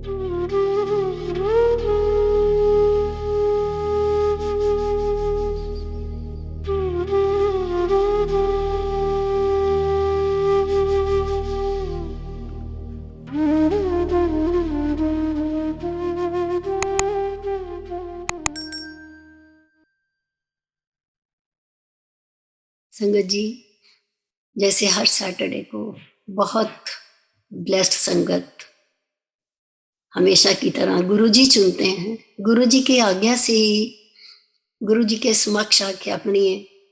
संगत जी, जैसे हर सैटरडे को बहुत ब्लेस्ड संगत हमेशा की तरह गुरुजी चुनते हैं। गुरुजी की आज्ञा से ही गुरुजी के समक्ष आके अपनी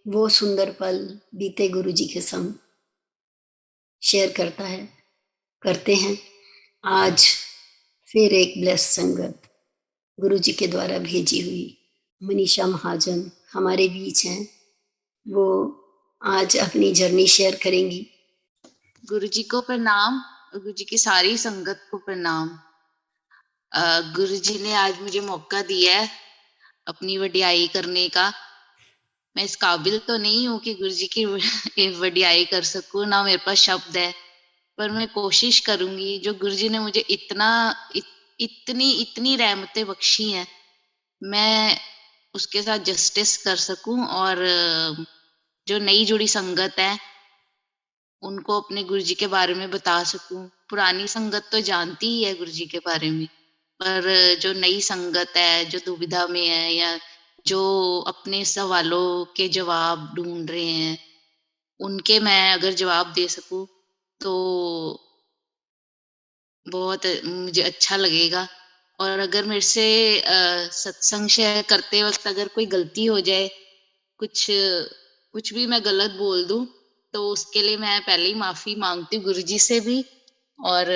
वो सुंदर पल बीते गुरुजी के संग शेयर करते हैं। आज फिर एक ब्लेस्ड संगत गुरुजी के द्वारा भेजी हुई मनीषा महाजन हमारे बीच हैं। वो आज अपनी जर्नी शेयर करेंगी। गुरु जी को प्रणाम, गुरु जी की सारी संगत को प्रणाम। गुरु जी ने आज मुझे मौका दिया है अपनी वडियाई करने का। मैं इस काबिल तो नहीं हूँ कि गुरु जी की वडियाई कर सकूं, ना मेरे पास शब्द है, पर मैं कोशिश करूंगी। जो गुरु जी ने मुझे इतनी रहमतें बख्शी हैं, मैं उसके साथ जस्टिस कर सकूं और जो नई जुड़ी संगत है उनको अपने गुरुजी के बारे में बता सकूं। पुरानी संगत तो जानती ही है गुरुजी के बारे में, पर जो नई संगत है, जो दुविधा में है या जो अपने सवालों के जवाब ढूंढ रहे हैं, उनके मैं अगर जवाब दे सकूं तो बहुत मुझे अच्छा लगेगा। और अगर मेरे से सत्संग शेयर करते वक्त अगर कोई गलती हो जाए, कुछ भी मैं गलत बोल दूं, तो उसके लिए मैं पहले ही माफी मांगती हूँ गुरुजी से भी और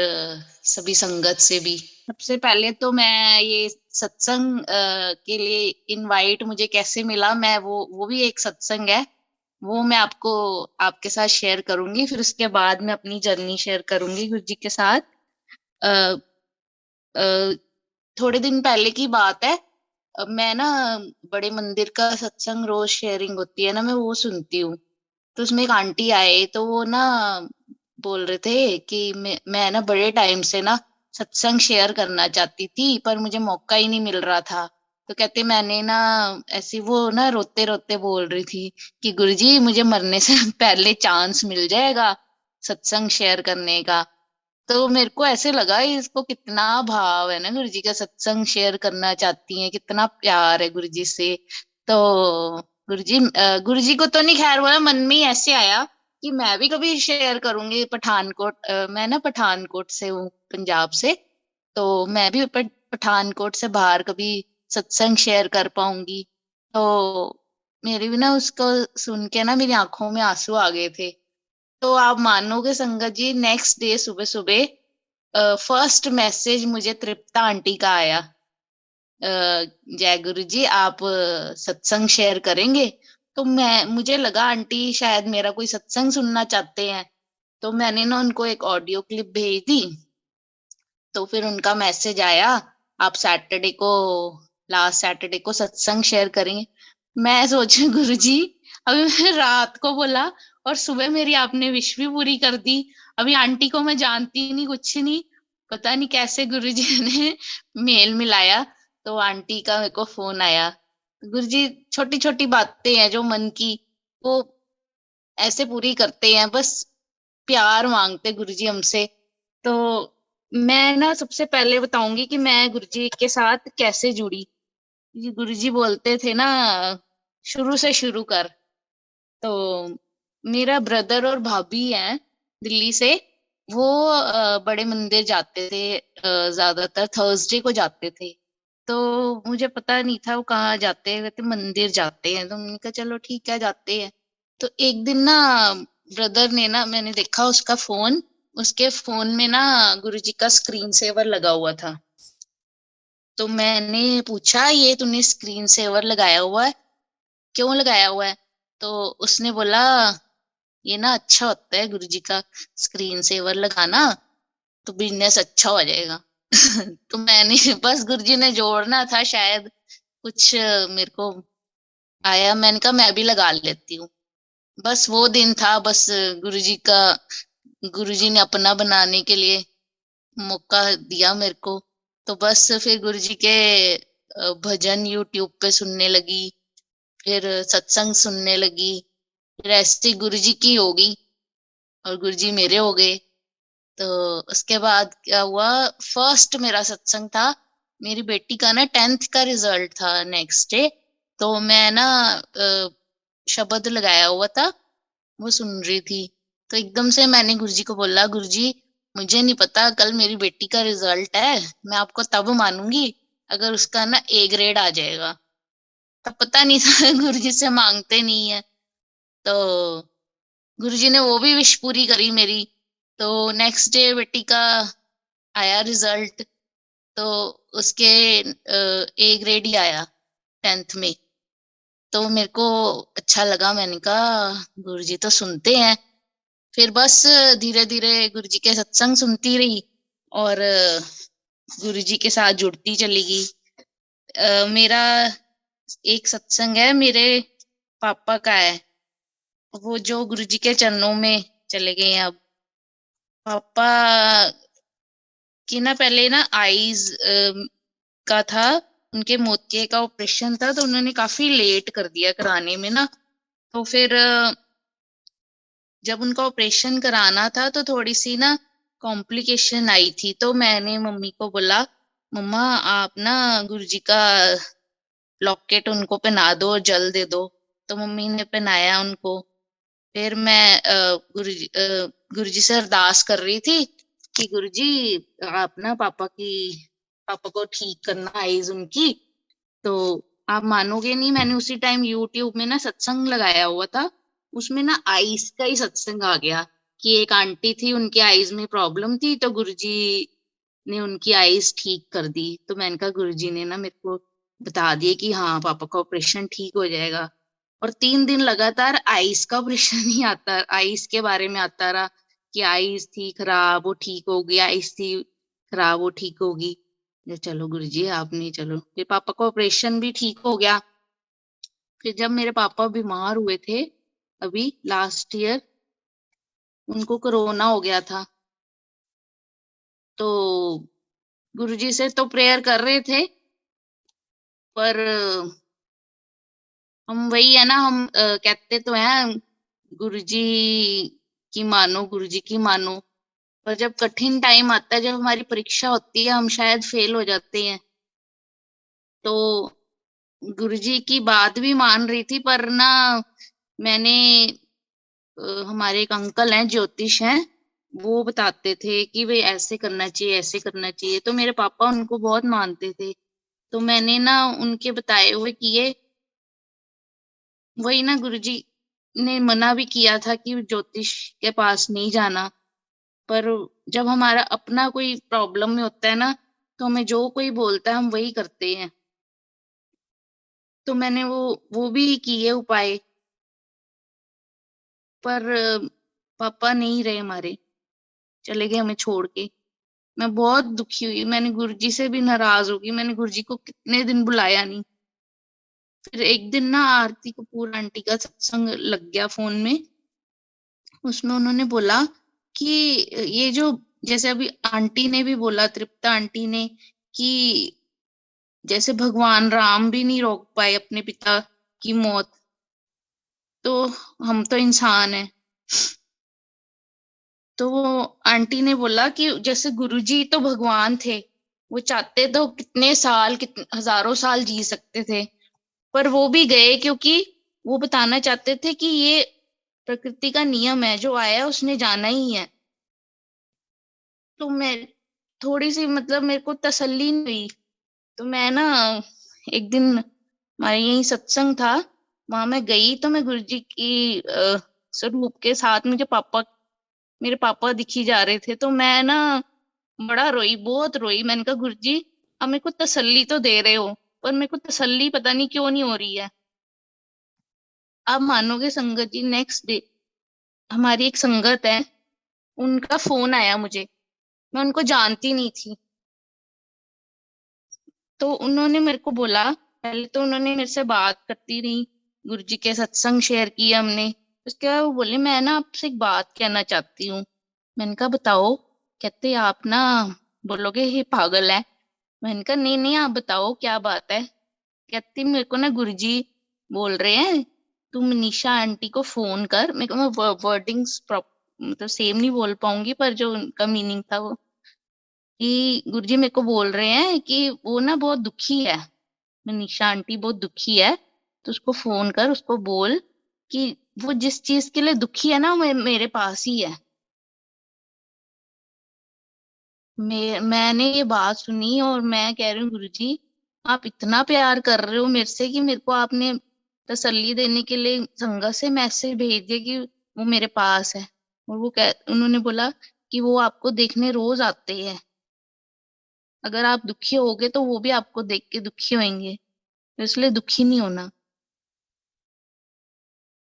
सभी संगत से भी। सबसे पहले तो मैं ये सत्संग के लिए इनवाइट मुझे कैसे मिला, मैं वो भी एक सत्संग है, वो मैं आपको आपके साथ शेयर करूंगी। फिर उसके बाद मैं अपनी जर्नी शेयर करूंगी गुरुजी के साथ। अ, अ, थोड़े दिन पहले की बात है। मैं ना बड़े मंदिर का सत्संग रोज शेयरिंग होती है ना, मैं वो सुनती हूँ। तो उसमें एक आंटी आए, तो वो ना बोल रहे थे कि मैं ना बड़े टाइम से ना सत्संग शेयर करना चाहती थी, पर मुझे मौका ही नहीं मिल रहा था। तो कहते मैंने ना ऐसी, वो ना रोते रोते बोल रही थी कि गुरुजी मुझे मरने से पहले चांस मिल जाएगा सत्संग शेयर करने का। तो मेरे को ऐसे लगा इसको कितना भाव है ना गुरु जी का, सत्संग शेयर करना चाहती हैं, कितना प्यार है गुरु जी से। तो गुरु जी को तो नहीं, खैर बोला, मन में ही ऐसे आया कि मैं भी कभी शेयर करूंगी। पठानकोट, मैं ना पठानकोट से हूँ, पंजाब से। तो मैं भी पठानकोट से बाहर कभी सत्संग शेयर कर पाऊंगी। तो मेरी भी ना उसको सुन के ना मेरी आंखों में आंसू आ गए थे। तो आप मानोगे संगत जी, नेक्स्ट डे सुबह सुबह फर्स्ट मैसेज मुझे तृप्ता आंटी का आया, जय गुरु जी आप सत्संग शेयर करेंगे। तो मुझे लगा आंटी शायद मेरा कोई सत्संग सुनना चाहते हैं। तो मैंने ना उनको एक ऑडियो क्लिप भेज दी। तो फिर उनका मैसेज आया, आप सैटरडे को, लास्ट सैटरडे को सत्संग शेयर करेंगे। मैं सोची गुरु जी, अभी मैं रात को बोला और सुबह मेरी आपने विश भी पूरी कर दी। अभी आंटी को मैं जानती नहीं, कुछ नहीं, पता नहीं कैसे गुरु जी ने मेल मिलाया। तो आंटी का मेरे को फोन आया। गुरु जी छोटी छोटी बातें हैं जो मन की, वो ऐसे पूरी करते हैं, बस प्यार मांगते गुरु जी हमसे। तो मैं ना सबसे पहले बताऊंगी कि मैं गुरुजी के साथ कैसे जुड़ी। गुरुजी बोलते थे ना, शुरू से शुरू कर। तो मेरा ब्रदर और भाभी हैं दिल्ली से, वो बड़े मंदिर जाते थे, ज्यादातर थर्सडे को जाते थे। तो मुझे पता नहीं था वो कहाँ जाते हैं, कहते मंदिर जाते हैं। तो मैंने कहा चलो ठीक है जाते हैं। तो एक दिन ना ब्रदर ने ना, मैंने देखा उसका फोन, उसके फोन में ना गुरुजी का स्क्रीन सेवर लगा हुआ था। तो मैंने पूछा ये तूने स्क्रीन सेवर लगाया हुआ है, क्यों लगाया हुआ है? तो उसने बोला ये ना अच्छा होता है गुरुजी का स्क्रीन सेवर लगाना, तो बिजनेस अच्छा हो जाएगा। तो मैंने बस गुरुजी ने जोड़ना था शायद, कुछ मेरे को आया, मैंने कहा मैं भी लगा लेती हूँ। बस वो दिन था, बस गुरुजी का, गुरुजी ने अपना बनाने के लिए मौका दिया मेरे को। तो बस फिर गुरुजी के भजन यूट्यूब पे सुनने लगी, फिर सत्संग सुनने लगी, फिर ऐसे गुरुजी की होगी और गुरुजी मेरे हो गए। तो उसके बाद क्या हुआ, फर्स्ट मेरा सत्संग था, मेरी बेटी का ना 10th का रिजल्ट था नेक्स्ट डे। तो मैं ना शब्द लगाया हुआ था, वो सुन रही थी। तो एकदम से मैंने गुरुजी को बोला, गुरुजी मुझे नहीं पता कल मेरी बेटी का रिजल्ट है, मैं आपको तब मानूंगी अगर उसका ना ए ग्रेड आ जाएगा। तब पता नहीं था गुरुजी से मांगते नहीं है। तो गुरुजी ने वो भी विश पूरी करी मेरी। तो नेक्स्ट डे बेटी का आया रिजल्ट, तो उसके ए ग्रेड ही आया 10th में। तो मेरे को अच्छा लगा, मैंने कहा गुरुजी तो सुनते हैं। फिर बस धीरे धीरे गुरुजी के सत्संग सुनती रही और गुरुजी के साथ जुड़ती चली गई। मेरा एक सत्संग है, मेरे पापा का है, वो जो गुरुजी के चरणों में चले गए हैं अब। पापा की ना पहले ना आईज का था, उनके मोतिये का ऑपरेशन था, तो उन्होंने काफी लेट कर दिया कराने में ना। तो फिर जब उनका ऑपरेशन कराना था तो थोड़ी सी ना कॉम्प्लिकेशन आई थी। तो मैंने मम्मी को बोला, मम्मा आप ना गुरुजी का लॉकेट उनको पहना दो और जल दे दो। तो मम्मी ने पहनाया उनको। फिर मैं गुरुजी से अरदास कर रही थी कि गुरुजी आप ना पापा को ठीक करना आईज उनकी। तो आप मानोगे नहीं, मैंने उसी टाइम यूट्यूब में ना सत्संग लगाया हुआ था, उसमें ना आईज का ही सत्संग आ गया कि एक आंटी थी, उनके आईज में प्रॉब्लम थी, तो गुरुजी ने उनकी आईज ठीक कर दी। तो मैंने कहा गुरुजी ने ना मेरे को बता दिया कि हाँ पापा का ऑपरेशन ठीक हो जाएगा। और 3 दिन लगातार आईज का ऑपरेशन ही आता, आईज के बारे में आता रहा कि आईज थी खराब वो ठीक होगी, आईज थी खराब वो ठीक होगी। चलो गुरुजी आपने, चलो फिर पापा का ऑपरेशन भी ठीक हो गया। फिर जब मेरे पापा बीमार हुए थे अभी लास्ट ईयर, उनको कोरोना हो गया था। तो गुरुजी से तो प्रेयर कर रहे थे, पर हम वही है ना, हम कहते तो हैं गुरुजी की मानो, गुरुजी की मानो, पर जब कठिन टाइम आता है, जब हमारी परीक्षा होती है, हम शायद फेल हो जाते हैं। तो गुरुजी की बात भी मान रही थी, पर ना मैंने हमारे एक अंकल हैं ज्योतिष हैं, वो बताते थे कि भाई ऐसे करना चाहिए, ऐसे करना चाहिए। तो मेरे पापा उनको बहुत मानते थे, तो मैंने ना उनके बताए हुए किए। वही ना गुरुजी ने मना भी किया था कि ज्योतिष के पास नहीं जाना, पर जब हमारा अपना कोई प्रॉब्लम में होता है ना, तो हमें जो कोई बोलता है हम वही करते हैं। तो मैंने वो भी किए उपाय, पर पापा नहीं रहे हमारे, चले गए हमें छोड़ के। मैं बहुत दुखी हुई, मैंने गुरुजी से भी नाराज हो गई, मैंने गुरुजी को कितने दिन बुलाया नहीं। फिर एक दिन ना आरती कपूर आंटी का सत्संग लग गया फोन में, उसमें उन्होंने बोला कि ये जो, जैसे अभी आंटी ने भी बोला, तृप्ता आंटी ने, कि जैसे भगवान राम भी नहीं रोक पाए अपने पिता की मौत, तो हम तो इंसान हैं। तो वो आंटी ने बोला कि जैसे गुरुजी तो भगवान थे, वो चाहते तो कितने साल, कितने हजारों साल जी सकते थे, पर वो भी गए क्योंकि वो बताना चाहते थे कि ये प्रकृति का नियम है, जो आया उसने जाना ही है। तो मैं थोड़ी सी, मतलब मेरे को तसल्ली नहीं हुई। तो मैं ना एक दिन, हमारे यही सत्संग था, वहां मैं गई, तो मैं गुरुजी की स्वरूप के साथ मुझे मेरे पापा दिखी जा रहे थे। तो मैं ना बड़ा रोई, बहुत रोई। मैंने कहा गुरुजी आप मेरे को तसल्ली तो दे रहे हो, पर मेरे को तसल्ली पता नहीं क्यों नहीं हो रही है। आप मानोगे संगत जी, नेक्स्ट डे हमारी एक संगत है, उनका फोन आया मुझे, मैं उनको जानती नहीं थी। तो उन्होंने मेरे को बोला, पहले तो उन्होंने मेरे से बात करती रही, गुरुजी के सत्संग शेयर किया हमने। उसके बाद वो बोले मैं ना आपसे एक बात कहना चाहती हूँ। मैंने कहा बताओ। कहते आप ना बोलोगे ये पागल है, मैंने कहा नहीं नहीं आप बताओ क्या बात है। कहती मेरे को ना गुरुजी बोल रहे हैं तू मनीषा आंटी को फोन कर। मेरे को मैं वर्डिंग्स मतलब सेम नहीं बोल पाऊंगी पर जो उनका मीनिंग था वो कि गुरुजी मेरे को बोल रहे हैं कि वो ना बहुत दुखी है, मनीषा आंटी बहुत दुखी है, तो उसको फोन कर, उसको बोल कि वो जिस चीज के लिए दुखी है ना वो मेरे पास ही है। मैंने ये बात सुनी और मैं कह रही हूँ गुरुजी आप इतना प्यार कर रहे हो मेरे से कि मेरे को आपने तसल्ली देने के लिए संगत से मैसेज भेज दिया कि वो मेरे पास है। और उन्होंने बोला कि वो आपको देखने रोज आते हैं, अगर आप दुखी होगे तो वो भी आपको देख के दुखी होंगे, तो इसलिए दुखी नहीं होना।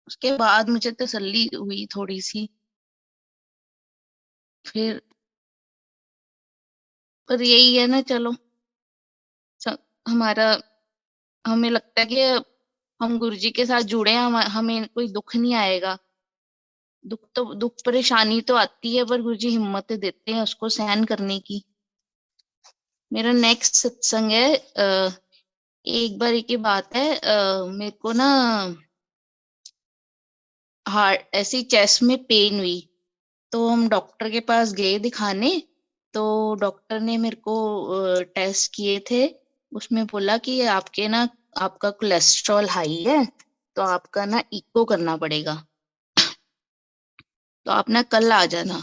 उसके बाद मुझे तसल्ली हुई थोड़ी सी। फिर पर यही है ना, चलो हमारा हमें लगता है कि हम गुरु जी के साथ जुड़े हैं, हमें कोई दुख नहीं आएगा। दुख परेशानी तो आती है पर गुरु जी हिम्मत देते हैं उसको सहन करने की। मेरा नेक्स्ट सत्संग है एक बार की बात है, मेरे को ना हार्ट ऐसी चेस्ट में पेन हुई, तो हम डॉक्टर के पास गए दिखाने। तो डॉक्टर ने मेरे को टेस्ट किए थे, उसमें बोला कि आपके ना आपका कोलेस्ट्रॉल हाई है, तो आपका ना इको करना पड़ेगा, तो आप ना कल आ जाना।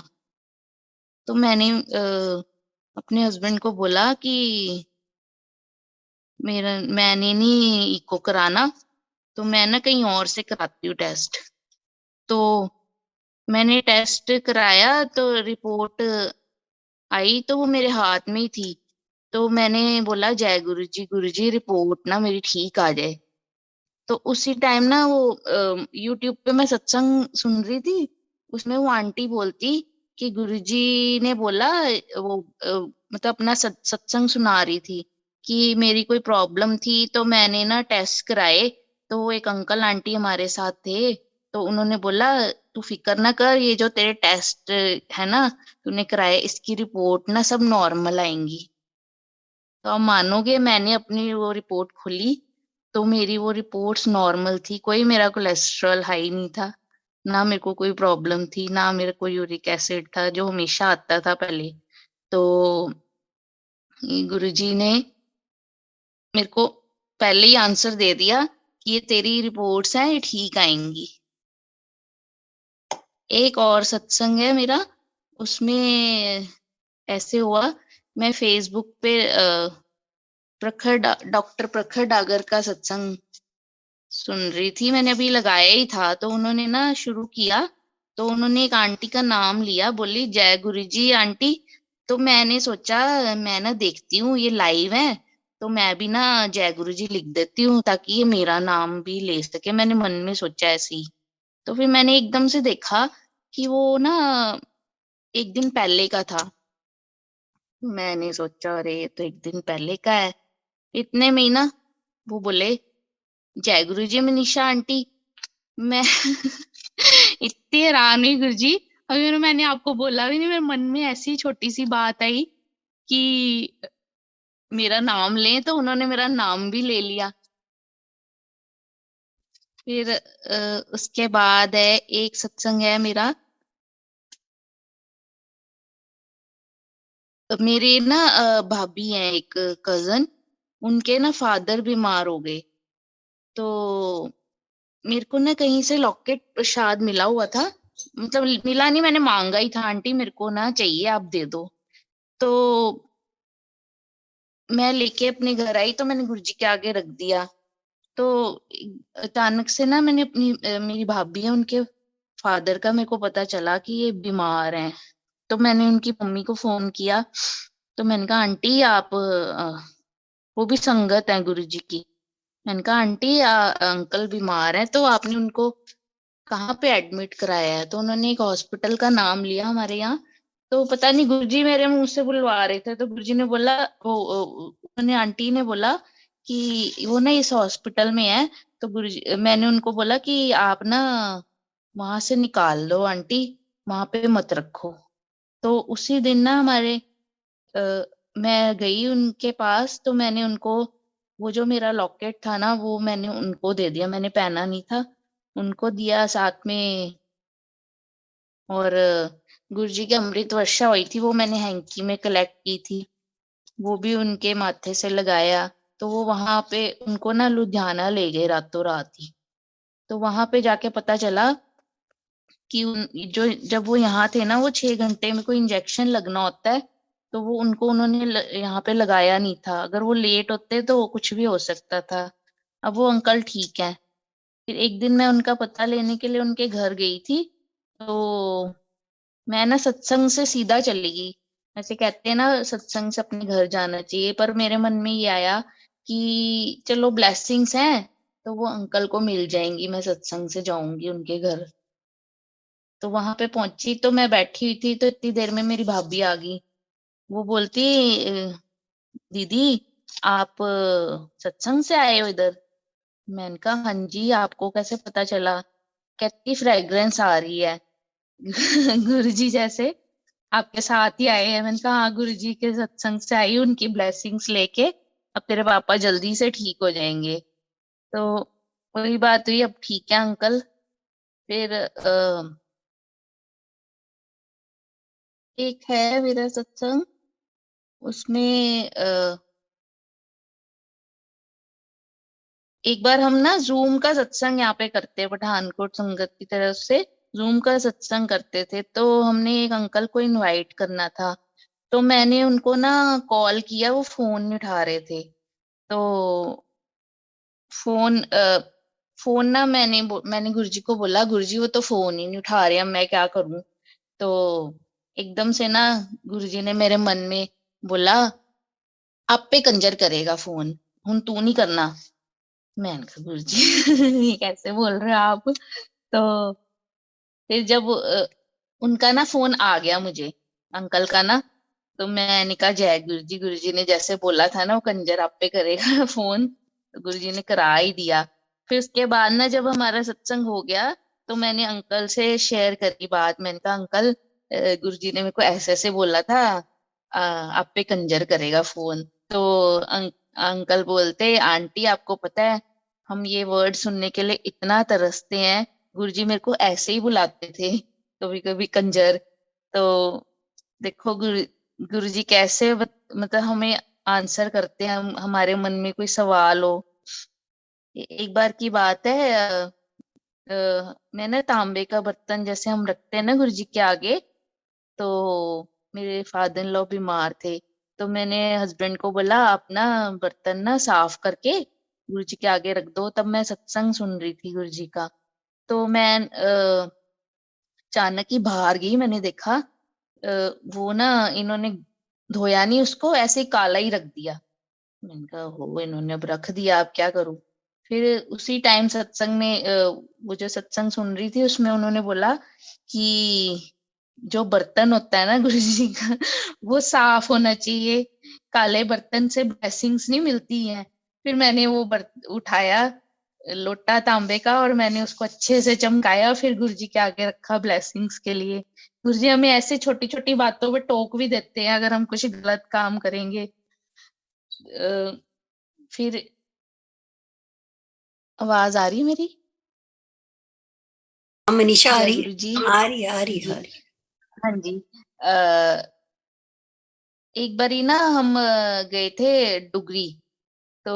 तो मैंने अपने हस्बैंड को बोला कि मैंने नहीं इको कराना, तो मैं ना कहीं और से कराती हूँ टेस्ट। तो मैंने टेस्ट कराया तो रिपोर्ट आई तो वो मेरे हाथ में ही थी। तो मैंने बोला जय गुरु जी रिपोर्ट ना मेरी ठीक आ जाए। तो उसी टाइम ना वो यूट्यूब पे मैं सत्संग सुन रही थी, उसमें वो आंटी बोलती कि गुरुजी ने बोला वो मतलब अपना सत्संग सुना रही थी कि मेरी कोई प्रॉब्लम थी तो मैंने ना टेस्ट कराए, तो वो एक अंकल आंटी हमारे साथ थे, तो उन्होंने बोला तू फिक्र ना कर, ये जो तेरे टेस्ट है ना तूने कराए इसकी रिपोर्ट ना सब नॉर्मल आएंगी। तो आप मानोगे मैंने अपनी वो रिपोर्ट खोली तो मेरी वो रिपोर्ट्स नॉर्मल थी, कोई मेरा कोलेस्ट्रॉल हाई नहीं था, ना मेरे को कोई प्रॉब्लम थी, ना मेरा कोई यूरिक एसिड था जो हमेशा आता था पहले। तो गुरुजी ने मेरे को पहले ही आंसर दे दिया कि ये तेरी रिपोर्ट्स हैं, ये ठीक आएंगी। एक और सत्संग है मेरा, उसमें ऐसे हुआ, मैं फेसबुक पे प्रखर डॉक्टर प्रखर डागर का सत्संग सुन रही थी, मैंने अभी लगाया ही था, तो उन्होंने ना शुरू किया, तो उन्होंने एक आंटी का नाम लिया, बोली जय गुरु जी आंटी। तो मैंने सोचा मैं ना देखती हूँ ये लाइव है, तो मैं भी ना जय गुरु जी लिख देती हूँ ताकि ये मेरा नाम भी ले सके, मैंने मन में सोचा ऐसे ही। तो फिर मैंने एकदम से देखा कि वो ना एक दिन पहले का था। मैंने सोचा अरे ये तो एक दिन पहले का है। इतने में ही ना वो बोले जय गुरु जी मनीषा आंटी। मैं इतनी हैरान हुई गुरुजी, अभी मैंने आपको बोला भी नहीं, मेरे मन में ऐसी छोटी सी बात आई कि मेरा नाम लें, तो उन्होंने मेरा नाम भी ले लिया। फिर उसके बाद है एक सत्संग है मेरा, मेरे ना भाभी हैं एक कजन, उनके ना फादर बीमार हो गए, तो मेरे को ना कहीं से लॉकेट प्रसाद मिला हुआ था, मतलब मिला नहीं, मैंने मांगा ही था, आंटी मेरे को ना चाहिए आप दे दो। तो मैं लेके अपने घर आई तो मैंने गुरुजी के आगे रख दिया। तो अचानक से ना मैंने मेरी भाभी है उनके फादर का मेरे को पता चला कि ये बीमार हैं। तो मैंने उनकी मम्मी को फोन किया, तो मैंने कहा आंटी आप वो भी संगत है गुरुजी की, मैंने कहा आंटी अंकल बीमार है, तो आपने उनको कहाँ पे एडमिट कराया है? तो उन्होंने एक हॉस्पिटल का नाम लिया हमारे यहाँ। तो पता नहीं गुरुजी मेरे मुंह से बुलवा रहे थे, तो गुरुजी ने बोला उन्होंने आंटी ने बोला कि वो ना इस हॉस्पिटल में है। तो गुरुजी मैंने उनको बोला कि आप ना वहां से निकाल लो आंटी, वहां पे मत रखो। तो उसी दिन ना हमारे मैं गई उनके पास, तो मैंने उनको वो जो मेरा लॉकेट था ना, वो मैंने उनको दे दिया, मैंने पहना नहीं था, उनको दिया साथ में। और गुरुजी की अमृत वर्षा हुई थी, वो मैंने हैंकी में कलेक्ट की थी, वो भी उनके माथे से लगाया। तो वो वहां पे उनको ना लुधियाना ले गए रातों रात ही। तो वहां पे जाके पता चला कि जो जब वो यहाँ थे ना, वो 6 घंटे में कोई इंजेक्शन लगना होता है, तो वो उनको उन्होंने यहाँ पे लगाया नहीं था। अगर वो लेट होते तो कुछ भी हो सकता था। अब वो अंकल ठीक है। फिर एक दिन मैं उनका पता लेने के लिए उनके घर गई थी, तो मैं ना सत्संग से सीधा चली गई। ऐसे कहते हैं ना, सत्संग से अपने घर जाना चाहिए, पर मेरे मन में ये आया कि चलो ब्लेसिंग्स हैं, तो वो अंकल को मिल जाएंगी, मैं सत्संग से जाऊंगी उनके घर। तो वहां पे पहुंची, तो मैं बैठी हुई थी, तो इतनी देर में मेरी भाभी आ गई। वो बोलती, "अ, दीदी, आप सत्संग से आए हो इधर?" मैंने कहा, हाँ जी, आपको कैसे पता चला? कहती, फ्रेग्रेंस आ रही है। गुरुजी जैसे आपके साथ ही आए हैं। मैंने कहा, हाँ, गुरुजी के सत्संग से आई, उनकी ब्लेसिंग्स लेके अब तेरे पापा जल्दी से ठीक हो जाएंगे। तो वही बात हुई, अब ठीक है अंकल। फिर एक है मेरा सत्संग, उसमें एक बार हम ना जूम का सत्संग यहाँ पे करते हैं, पठानकोट संगत की तरफ से जूम का सत्संग करते थे। तो हमने एक अंकल को इनवाइट करना था, तो मैंने उनको ना कॉल किया, वो फोन नहीं उठा रहे थे। तो फोन फोन ना मैंने गुरुजी को बोला, गुरुजी वो तो फोन ही नहीं उठा रहे, अब मैं क्या करूं? तो एकदम से ना गुरुजी ने मेरे मन में बोला, आप पे कंजर करेगा फोन, हुन तू नहीं करना। मैंने कहा, गुरुजी ये कैसे बोल रहे हो आप? तो फिर जब उनका ना फोन आ गया मुझे, अंकल का ना, तो मैंने कहा, जय गुरुजी, गुरुजी ने जैसे बोला था ना, वो कंजर आप पे करेगा फोन, तो गुरुजी ने करा ही दिया। फिर उसके बाद ना जब हमारा सत्संग हो गया, तो मैंने अंकल से शेयर करी बात। मैंने कहा, अंकल, गुरुजी ने मेरे को ऐसे ऐसे बोला था, आप पे कंजर करेगा फोन। तो अंकल बोलते, आंटी, आपको पता है, हम ये वर्ड सुनने के लिए इतना तरसते हैं, गुरुजी मेरे को ऐसे ही बुलाते थे, कभी कभी कंजर। तो देखो गुरुजी कैसे मतलब हमें आंसर करते हैं, हमारे मन में कोई सवाल हो। एक बार की बात है, मैंने तांबे का बर्तन जैसे हम रखते हैं ना गुरुजी के आगे, तो मेरे फादर इन लॉ बीमार थे, तो मैंने हस्बैंड को बोला, आप ना बर्तन ना साफ करके गुरुजी के आगे रख दो। तब मैं सत्संग सुन रही थी गुरुजी का। तो मैं अचानक ही बाहर गई, मैंने देखा वो ना इन्होंने धोया नहीं उसको, ऐसे ही काला ही रख दिया। मैंने कहा, हो, इन्होंने अब रख दिया, अब क्या करूं? फिर उसी टाइम सत्संग में वो जो सत्संग सुन रही थी, उसमें उन्होंने बोला कि जो बर्तन होता है ना गुरु जी का, वो साफ होना चाहिए, काले बर्तन से ब्लेसिंग्स नहीं मिलती हैं। फिर मैंने वो उठाया लोटा तांबे का, और मैंने उसको अच्छे से चमकाया, फिर गुरु जी के आगे रखा ब्लेसिंग्स के लिए। गुरु जी हमें ऐसे छोटी छोटी बातों पे टोक भी देते हैं, अगर हम कुछ गलत काम करेंगे। अ, फिर आवाज आ रही है मेरी? हाँ, मनीषा आ जय रही है? गुरु जी। आ रही है, आ रही है, जी, आ रही है। हाँ जी। एक बारी ना हम गए थे डुगरी। तो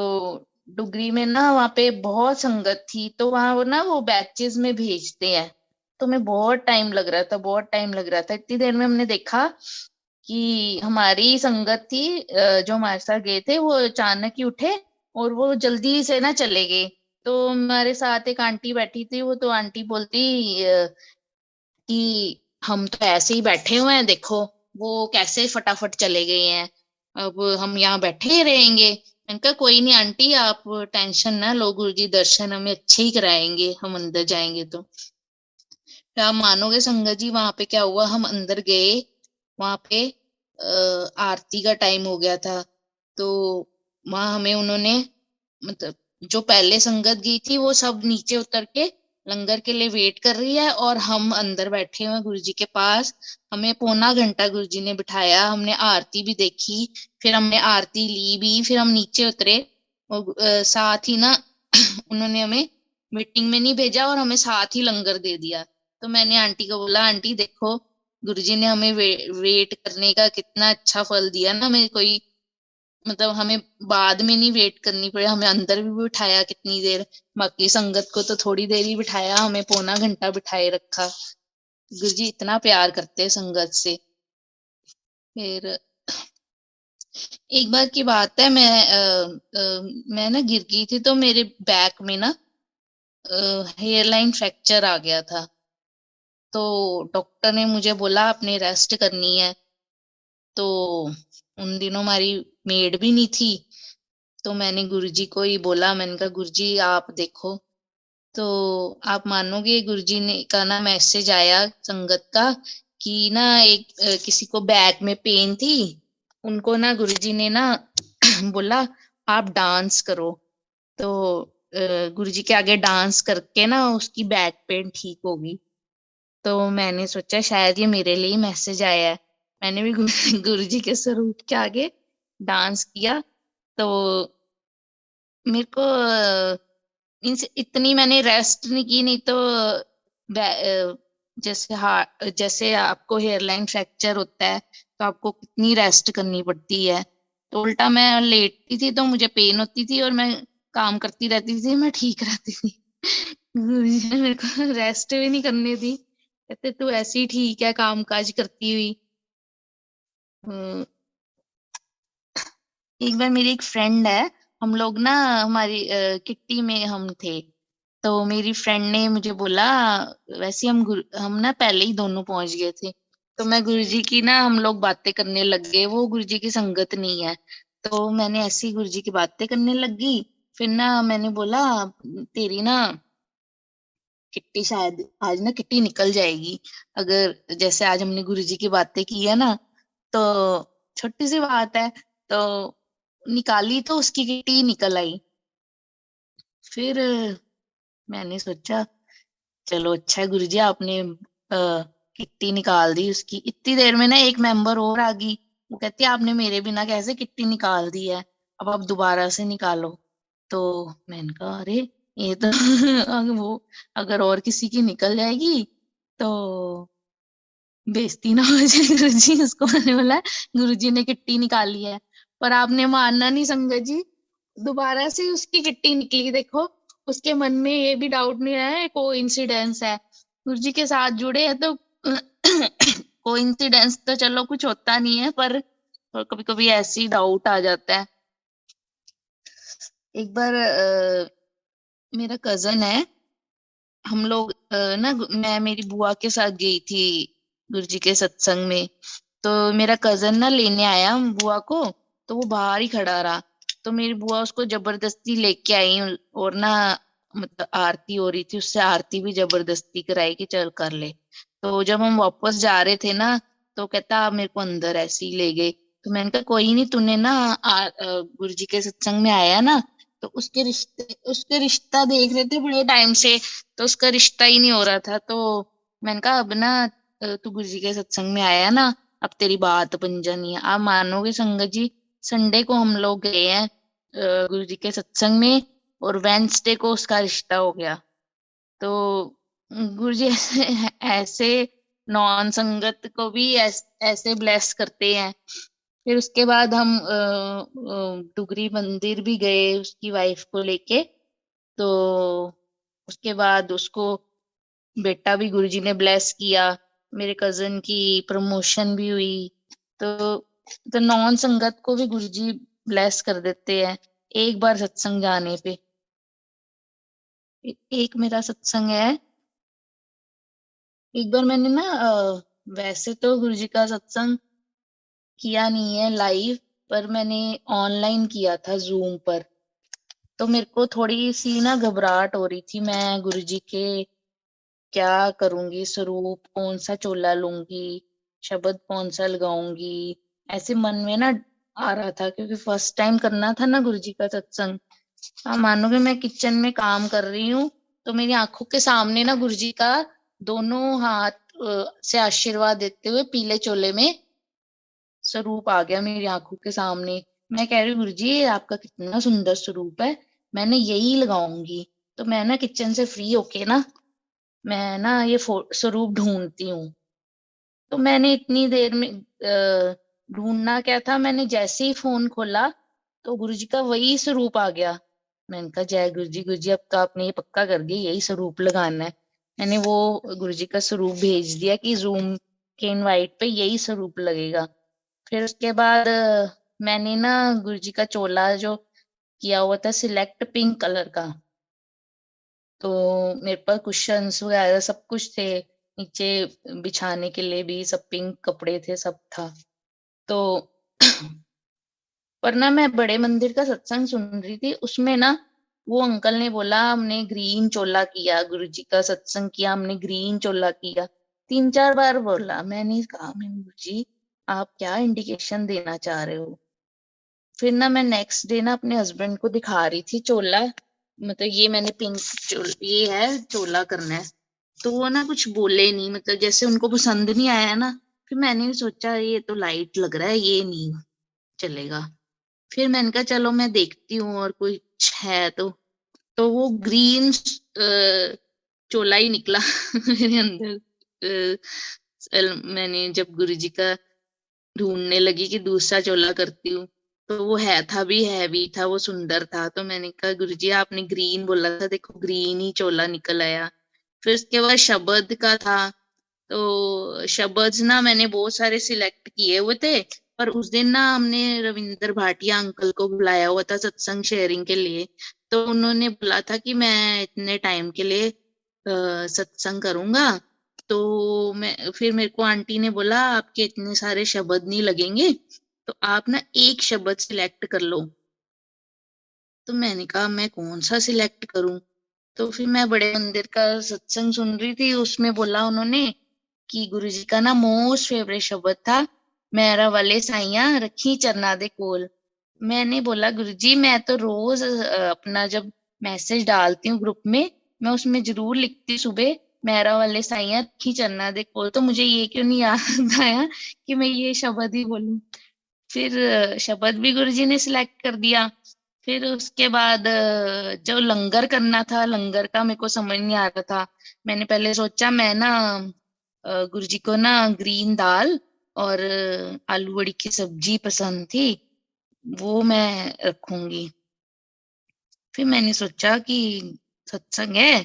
डुगरी में ना वहाँ पे बहुत संगत थी, तो वहां वो ना वो बैचेस में भेजते हैं। तो मैं बहुत टाइम लग रहा था, बहुत टाइम लग रहा था। इतनी देर में हमने देखा कि हमारी संगत थी, जो हमारे साथ गए थे, वो अचानक ही उठे और वो जल्दी से ना चले गए। तो हमारे साथ एक आंटी बैठी थी, वो तो आंटी बोलती कि हम तो ऐसे ही बैठे हुए हैं, देखो वो कैसे फटाफट चले गए हैं, अब हम यहाँ बैठे ही रहेंगे। मैंने कहा, कोई नहीं आंटी, आप टेंशन ना लो, गुरुजी दर्शन हमें अच्छे ही कराएंगे, हम अंदर जाएंगे तो। क्या आप मानोगे संगत जी, वहां पे क्या हुआ, हम अंदर गए, वहां पे आरती का टाइम हो गया था। तो वहां हमें उन्होंने मतलब जो पहले संगत गई थी, वो सब नीचे उतर के लंगर के लिए वेट कर रही है और हम अंदर बैठे हुए गुरु जी के पास। हमें पौना घंटा गुरु जी ने बिठाया, हमने आरती भी देखी, फिर हमने आरती ली भी, फिर हम नीचे उतरे और साथ ही ना उन्होंने हमें मीटिंग में नहीं भेजा और हमें साथ ही लंगर दे दिया। तो मैंने आंटी को बोला, आंटी देखो गुरुजी ने हमें वेट करने का कितना अच्छा फल दिया ना। हमें कोई मतलब हमें बाद में नहीं वेट करनी पड़े, हमें अंदर भी बिठाया कितनी देर। बाकी संगत को तो थोड़ी देर ही बिठाया, हमें पौना घंटा बिठाए रखा। गुरुजी इतना प्यार करते हैं संगत से। फिर एक बार की बात है, मैं ना गिर गई थी, तो मेरे बैक में ना हेयर लाइन फ्रैक्चर आ गया था। तो डॉक्टर ने मुझे बोला आपने रेस्ट करनी है। तो उन दिनों हमारी मेड भी नहीं थी, तो मैंने गुरुजी को ही बोला, मैंने कहा गुरुजी आप देखो। तो आप मानोगे गुरुजी ने का ना मैसेज आया संगत का कि ना एक किसी को बैक में पेन थी, उनको ना गुरुजी ने ना बोला आप डांस करो। तो गुरुजी के आगे डांस करके ना उसकी बैक पेन ठीक होगी। तो मैंने सोचा शायद ये मेरे लिए मैसेज आया है। मैंने भी गुरुजी के स्वरूप के आगे डांस किया। तो मेरे को मीन्स इतनी मैंने रेस्ट नहीं की, नहीं तो जैसे आपको हेयरलाइन फ्रैक्चर होता है तो आपको कितनी रेस्ट करनी पड़ती है। तो उल्टा मैं लेटती थी तो मुझे पेन होती थी और मैं काम करती रहती थी, मैं ठीक रहती थी। गुरुजी ने मेरे को रेस्ट भी नहीं करने दी, कहते तू ऐसी ठीक है काम काज करती हुई। अम, एक बार मेरी एक फ्रेंड है, हम लोग ना हमारी किट्टी में हम थे। तो मेरी फ्रेंड ने मुझे बोला, वैसे हम ना पहले ही दोनों पहुंच गए थे। तो मैं गुरुजी की ना हम लोग बातें करने लग गए, वो गुरुजी की संगत नहीं है। तो मैंने ऐसी गुरुजी की बातें करने लग गई। फिर ना मैंने बोला तेरी ना किट्टी शायद आज ना किट्टी निकल जाएगी, अगर जैसे आज हमने गुरुजी की बातें की है ना। तो छोटी सी बात है, तो निकाली तो उसकी किट्टी निकल आई। फिर मैंने सोचा चलो अच्छा है गुरुजी आपने किट्टी निकाल दी उसकी। इतनी देर में ना एक मेंबर और आ गई, वो कहती है आपने मेरे बिना कैसे किट्टी निकाल दी है, अब आप दोबारा से निकालो। तो मैंने कहा अरे ये तो अगर वो अगर और किसी की निकल जाएगी तो बेइज्जती ना हो जाए गुरुजी। उसको मैंने बोला गुरुजी ने किट्टी निकाली है, पर आपने मानना नहीं संगत जी, दोबारा से उसकी किट्टी निकली। देखो उसके मन में ये भी डाउट नहीं रहा है कोइंसिडेंस है, गुरुजी के साथ जुड़े हैं तो कोइंसिडेंस तो चलो कुछ होता नहीं है, पर कभी कभी ऐसी डाउट आ जाता है। एक बार मेरा कजन है, हम लोग ना मैं मेरी बुआ के साथ गई थी गुरुजी के सत्संग में। तो मेरा कजन ना लेने आया बुआ को, तो वो बाहर ही खड़ा रहा। तो मेरी बुआ उसको जबरदस्ती लेके आई और ना मतलब आरती हो रही थी, उससे आरती भी जबरदस्ती कराई कि चल कर ले। तो जब हम वापस जा रहे थे ना, तो कहता आप मेरे को अंदर ऐसे ही ले गए। तो मैंने कहा कोई नहीं, तूने ना गुरुजी के सत्संग में आया ना, तो उसके रिश्ता देख रहे थे बड़े टाइम से, तो उसका रिश्ता ही नहीं हो रहा था। तो मैंने कहा अब ना तू गुरुजी के सत्संग में आया ना, अब तेरी बात बन जानी है। आप मानोगे संगत जी, संडे को हम लोग गए हैं गुरुजी के सत्संग में, और वेंसडे को उसका रिश्ता हो गया। तो गुरुजी ऐसे ऐसे नॉन संगत को भी ऐसे ब्लेस करते हैं। फिर उसके बाद हम डुगरी मंदिर भी गए उसकी वाइफ को लेके। तो उसके बाद उसको बेटा भी गुरुजी ने ब्लेस किया, मेरे कजन की प्रमोशन भी हुई। तो नॉन संगत को भी गुरुजी ब्लेस कर देते हैं एक बार सत्संग जाने पे। एक मेरा सत्संग है, एक बार मैंने ना वैसे तो गुरुजी का सत्संग किया नहीं है लाइव, पर मैंने ऑनलाइन किया था जूम पर। तो मेरे को थोड़ी सी ना घबराहट हो रही थी, मैं गुरुजी के क्या करूंगी, स्वरूप कौन सा चोला लूंगी, शब्द कौन सा लगाऊंगी, ऐसे मन में ना आ रहा था, क्योंकि फर्स्ट टाइम करना था ना गुरुजी का सत्संग। हाँ मानोगे मैं किचन में काम कर रही हूँ, तो मेरी आंखों के सामने ना गुरुजी का दोनों हाथ से आशीर्वाद देते हुए पीले चोले में स्वरूप आ गया मेरी आंखों के सामने। मैं कह रही हूँ गुरुजी ये आपका कितना सुंदर स्वरूप है, मैंने यही लगाऊंगी। तो मैं ना किचन से फ्री होके ना मैं ना ये स्वरूप ढूंढती हूँ। तो मैंने इतनी देर में ढूंढना क्या था, मैंने जैसे ही फोन खोला तो गुरुजी का वही स्वरूप आ गया। मैंने कहा जय गुरुजी, गुरुजी अब तो आपने ये पक्का कर दिया यही स्वरूप लगाना है। मैंने वो गुरुजी का स्वरूप भेज दिया कि जूम के इनवाइट पे यही स्वरूप लगेगा। फिर उसके बाद मैंने ना गुरुजी का चोला जो किया हुआ था सिलेक्ट पिंक कलर का, तो मेरे पास कुशन्स वगैरह सब कुछ थे, नीचे बिछाने के लिए भी सब पिंक कपड़े थे, सब था। तो पर ना मैं बड़े मंदिर का सत्संग सुन रही थी, उसमें ना वो अंकल ने बोला हमने ग्रीन चोला किया, गुरुजी का सत्संग किया हमने ग्रीन चोला किया, 3-4 बार बोला। मैंने कहा मैं गुरुजी आप क्या इंडिकेशन देना चाह रहे हो। फिर ना मैं नेक्स्ट डे ना अपने हस्बैंड को दिखा रही थी चोला, मतलब ये मैंने पिंक ये है चोला करना है। तो वो ना कुछ बोले नहीं, मतलब जैसे उनको पसंद नहीं आया ना। फिर मैंने भी सोचा ये तो लाइट लग रहा है, ये नहीं चलेगा। फिर मैंने कहा चलो मैं देखती हूँ और कुछ है तो वो ग्रीन चोला ही निकला मेरे अंदर। मैंने जब गुरुजी का ढूंढने लगी कि दूसरा चोला करती हूँ, तो वो था भी हैवी था, वो सुंदर था। तो मैंने कहा गुरुजी आपने ग्रीन बोला था, देखो ग्रीन ही चोला निकल आया। फिर उसके बाद शबद का था, तो शब्द ना मैंने बहुत सारे सिलेक्ट किए हुए थे। पर उस दिन ना हमने रविंद्र भाटिया अंकल को बुलाया हुआ था सत्संग शेयरिंग के लिए। तो उन्होंने बोला था कि मैं इतने टाइम के लिए सत्संग करूंगा। तो मैं फिर मेरे को आंटी ने बोला आपके इतने सारे शब्द नहीं लगेंगे, तो आप ना एक शब्द सिलेक्ट कर लो। तो मैंने कहा मैं कौन सा सिलेक्ट करूं। तो फिर मैं बड़े मंदिर का सत्संग सुन रही थी, उसमें बोला उन्होंने कि गुरुजी का ना मोस्ट फेवरेट शब्द था मेरा वाले साइया रखी चरना दे कोल। मैंने बोला गुरुजी मैं तो रोज अपना जब मैसेज डालती हूँ ग्रुप में, मैं उसमें जरूर लिखती सुबह मेरा वाले साइया रखी चरना दे कोल, तो मुझे ये क्यों नहीं याद आया कि मैं ये शब्द ही बोलूं। फिर शब्द भी गुरुजी ने सिलेक्ट कर दिया। फिर उसके बाद जो लंगर करना था, लंगर का मेरे को समझ नहीं आ रहा था। मैंने पहले सोचा मैं ना गुरुजी को ना ग्रीन दाल और आलू बड़ी की सब्जी पसंद थी, वो मैं रखूंगी। फिर मैंने सोचा कि सत्संग है,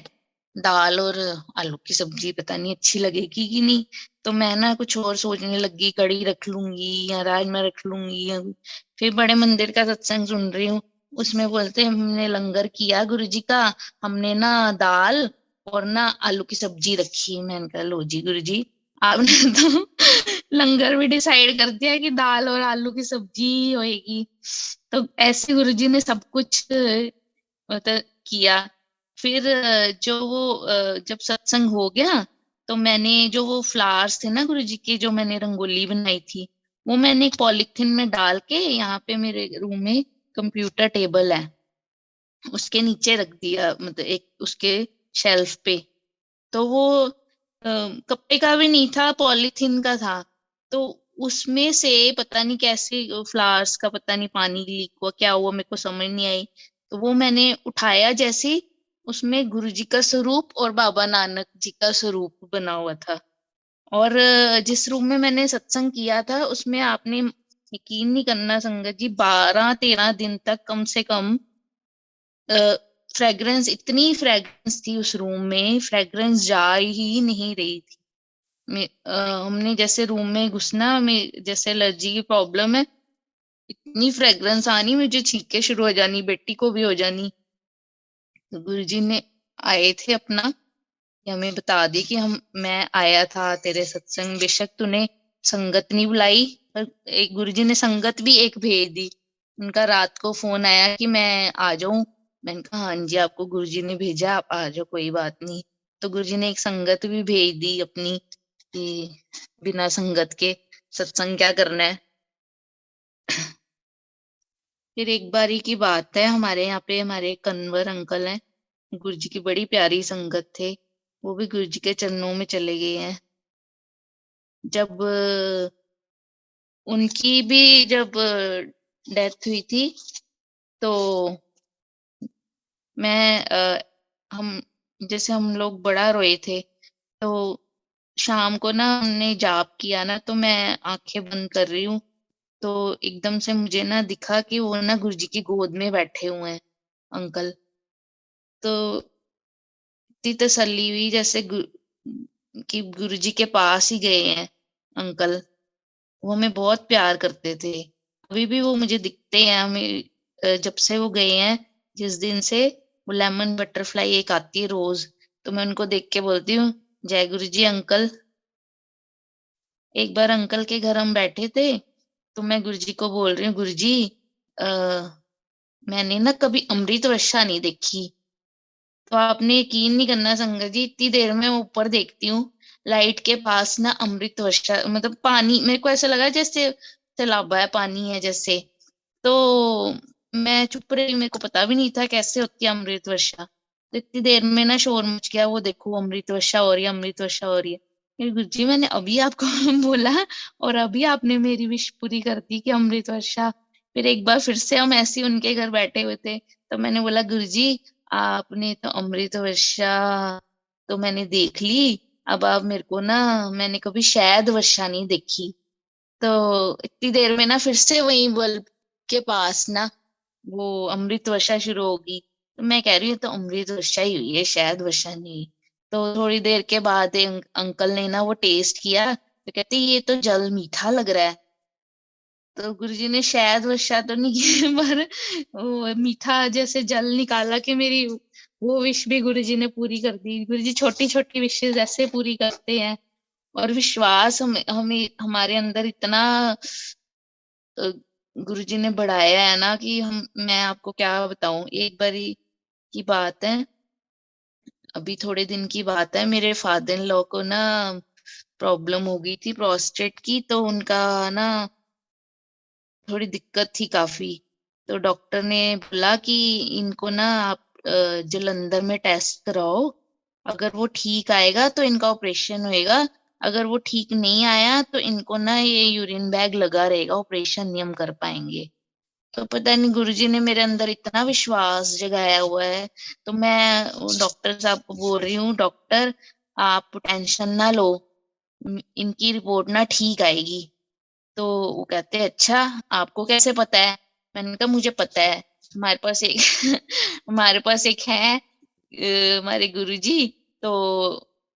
दाल और आलू की सब्जी पता नहीं अच्छी लगेगी कि नहीं। तो मैं ना कुछ और सोचने लगी, कड़ी रख लूंगी या राजमा रख लूंगी फिर बड़े मंदिर का सत्संग सुन रही हूँ, उसमें बोलते हैं हमने लंगर किया गुरुजी का, हमने ना दाल और ना आलू की सब्जी रखी। मैंने कहा लो जी गुरुजी आपने तो लंगर भी डिसाइड कर दिया कि दाल और आलू की सब्जी ही होएगी। तो ऐसे गुरुजी ने सब कुछ मतलब किया। फिर जो वो जब सत्संग हो गया, तो मैंने जो वो फ्लावर्स थे ना गुरुजी के, जो मैंने रंगोली बनाई थी, वो मैंने एक पॉलिथीन में डाल के यहाँ पे मेरे रूम में कंप्यूटर टेबल है उसके नीचे रख दिया, मतलब एक उसके शेल्फ पे। तो वो कपड़े का भी नहीं था, पॉलिथीन का था। तो उसमें से पता नहीं कैसे फ्लावर्स का पता नहीं पानी लीक हुआ क्या हुआ, मेरे को समझ नहीं आई। तो वो मैंने उठाया जैसे ही, उसमें गुरु जी का स्वरूप और बाबा नानक जी का स्वरूप बना हुआ था। और जिस रूम में मैंने सत्संग किया था उसमें आपने यकीन नहीं करना संगत जी, 12-13 दिन तक कम से कम फ्रेग्रेंस, इतनी फ्रेग्रेंस थी उस रूम में, फ्रेग्रेंस जा ही नहीं रही थी। हमने जैसे रूम में घुसना, में जैसे एलर्जी की प्रॉब्लम है, इतनी फ्रेग्रेंस आनी, मुझे छींके शुरू हो जानी, बेटी को भी हो जानी। तो गुरुजी ने आए थे अपना, कि हमें बता दी कि हम मैं आया था तेरे सत्संग, बेशक तूने संगत नहीं बुलाई पर एक गुरुजी ने संगत भी एक भेज दी। उनका रात को फोन आया कि मैं आ जाऊं। मैंने कहा हाँ जी आपको गुरुजी ने भेजा, आप आ जाओ कोई बात नहीं। तो गुरुजी ने एक संगत भी भेज दी अपनी, कि बिना संगत के सत्संग क्या करना है। फिर एक बारी की बात है, हमारे यहाँ पे हमारे कन्वर अंकल हैं, गुरु जी की बड़ी प्यारी संगत थे, वो भी गुरु जी के चरणों में चले गए हैं। जब उनकी भी जब डेथ हुई थी, तो मैं हम जैसे हम लोग बड़ा रोए थे, तो शाम को ना हमने जाप किया ना, तो मैं आँखें बंद कर रही हूँ, तो एकदम से मुझे ना दिखा कि वो ना गुरुजी की गोद में बैठे हुए हैं अंकल। तो इतनी तसल्ली हुई जैसे कि गुरुजी के पास ही गए हैं अंकल। वो हमें बहुत प्यार करते थे। अभी भी वो मुझे दिखते हैं, हमें जब से वो गए हैं, जिस दिन से वो लेमन बटरफ्लाई एक आती है रोज़, तो मैं उनको देख के बोलती हूँ, जय गुरुजी अंकल। एक बार अंकल के घर हम बैठे थे, तो मैं गुरुजी को बोल रही हूँ, गुरुजी अ, मैंने ना कभी अमृत वर्षा नहीं देखी। तो आपने यकीन नहीं करना संगत जी, इतनी देर में ऊपर देखती हूँ, लाइट के पास ना अमृत वर्षा मतलब पानी, मेरे को ऐसा लगा जैसे तालाबा है, पानी है जैसे। तो मैं चुप रही, मेरे को पता भी नहीं था कैसे होती है अमृत वर्षा। तो इतनी देर में ना शोर मच गया, वो देखो अमृत वर्षा हो रही है, अमृत वर्षा हो रही है। फिर गुरुजी मैंने अभी आपको बोला और अभी आपने मेरी विश पूरी कर दी कि अमृत वर्षा। फिर एक बार फिर से हम ऐसे ही उनके घर बैठे हुए थे, तो मैंने बोला गुरुजी आपने तो अमृत वर्षा तो मैंने देख ली, अब आप मेरे को ना, मैंने कभी शहद वर्षा नहीं देखी। तो इतनी देर में ना फिर से वही बल्ब के पास ना वो अमृत वर्षा शुरू होगी। तो मैं कह रही हूँ तो अमृत वर्षा ही हुई है, शायद वर्षा नहीं हुई। तो थोड़ी देर के बाद अंकल ने ना वो टेस्ट किया, तो कहते ये तो जल मीठा लग रहा है। तो गुरुजी ने शायद वर्षा तो नहीं की पर वो मीठा जैसे जल निकाला कि मेरी वो विश भी गुरुजी ने पूरी कर दी। गुरुजी छोटी छोटी विशेष ऐसे पूरी करते हैं। और विश्वास हमें हमारे अंदर इतना अ, गुरुजी ने बढ़ाया है ना कि हम मैं आपको क्या बताऊं। एक बारी की बात है, अभी थोड़े दिन की बात है, मेरे फादर इन लॉ को ना प्रॉब्लम हो गई थी प्रोस्टेट की, तो उनका ना थोड़ी दिक्कत थी काफी। तो डॉक्टर ने बोला कि इनको ना आप जालंधर में टेस्ट कराओ, अगर वो ठीक आएगा तो इनका ऑपरेशन होएगा, अगर वो ठीक नहीं आया तो इनको ना ये यूरिन बैग लगा रहेगा, ऑपरेशन नहीं हम कर पाएंगे। तो पता नहीं गुरुजी ने मेरे अंदर इतना विश्वास जगाया हुआ है। तो मैं डॉक्टर साहब को बोल रही हूँ, डॉक्टर आप टेंशन ना लो, इनकी रिपोर्ट ना ठीक आएगी। तो वो कहते हैं अच्छा आपको कैसे पता है? मैंने कहा मुझे पता है, हमारे पास एक हमारे पास एक है हमारे गुरुजी, तो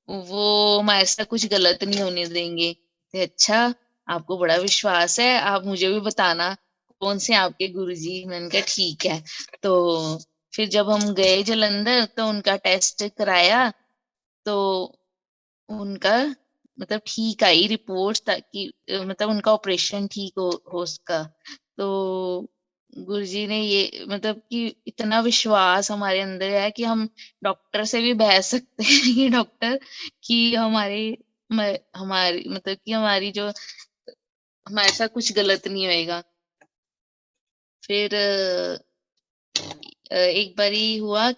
वो हमारे साथ कुछ गलत नहीं होने देंगे। तो अच्छा आपको बड़ा विश्वास है, आप मुझे भी बताना कौन से आपके गुरुजी। मैंने कहा ठीक है। तो फिर जब हम गए जालंधर तो उनका टेस्ट कराया, तो उनका मतलब ठीक आई रिपोर्ट्स, ताकि मतलब उनका ऑपरेशन ठीक हो उसका। तो गुरुजी ने ये मतलब कि इतना विश्वास हमारे अंदर है कि हम डॉक्टर से भी बहस सकते हैं कि डॉक्टर कि हमारी मतलब कि हमारी जो हमारे साथ कुछ गलत नहीं होएगा। फिर एक बारी हुआ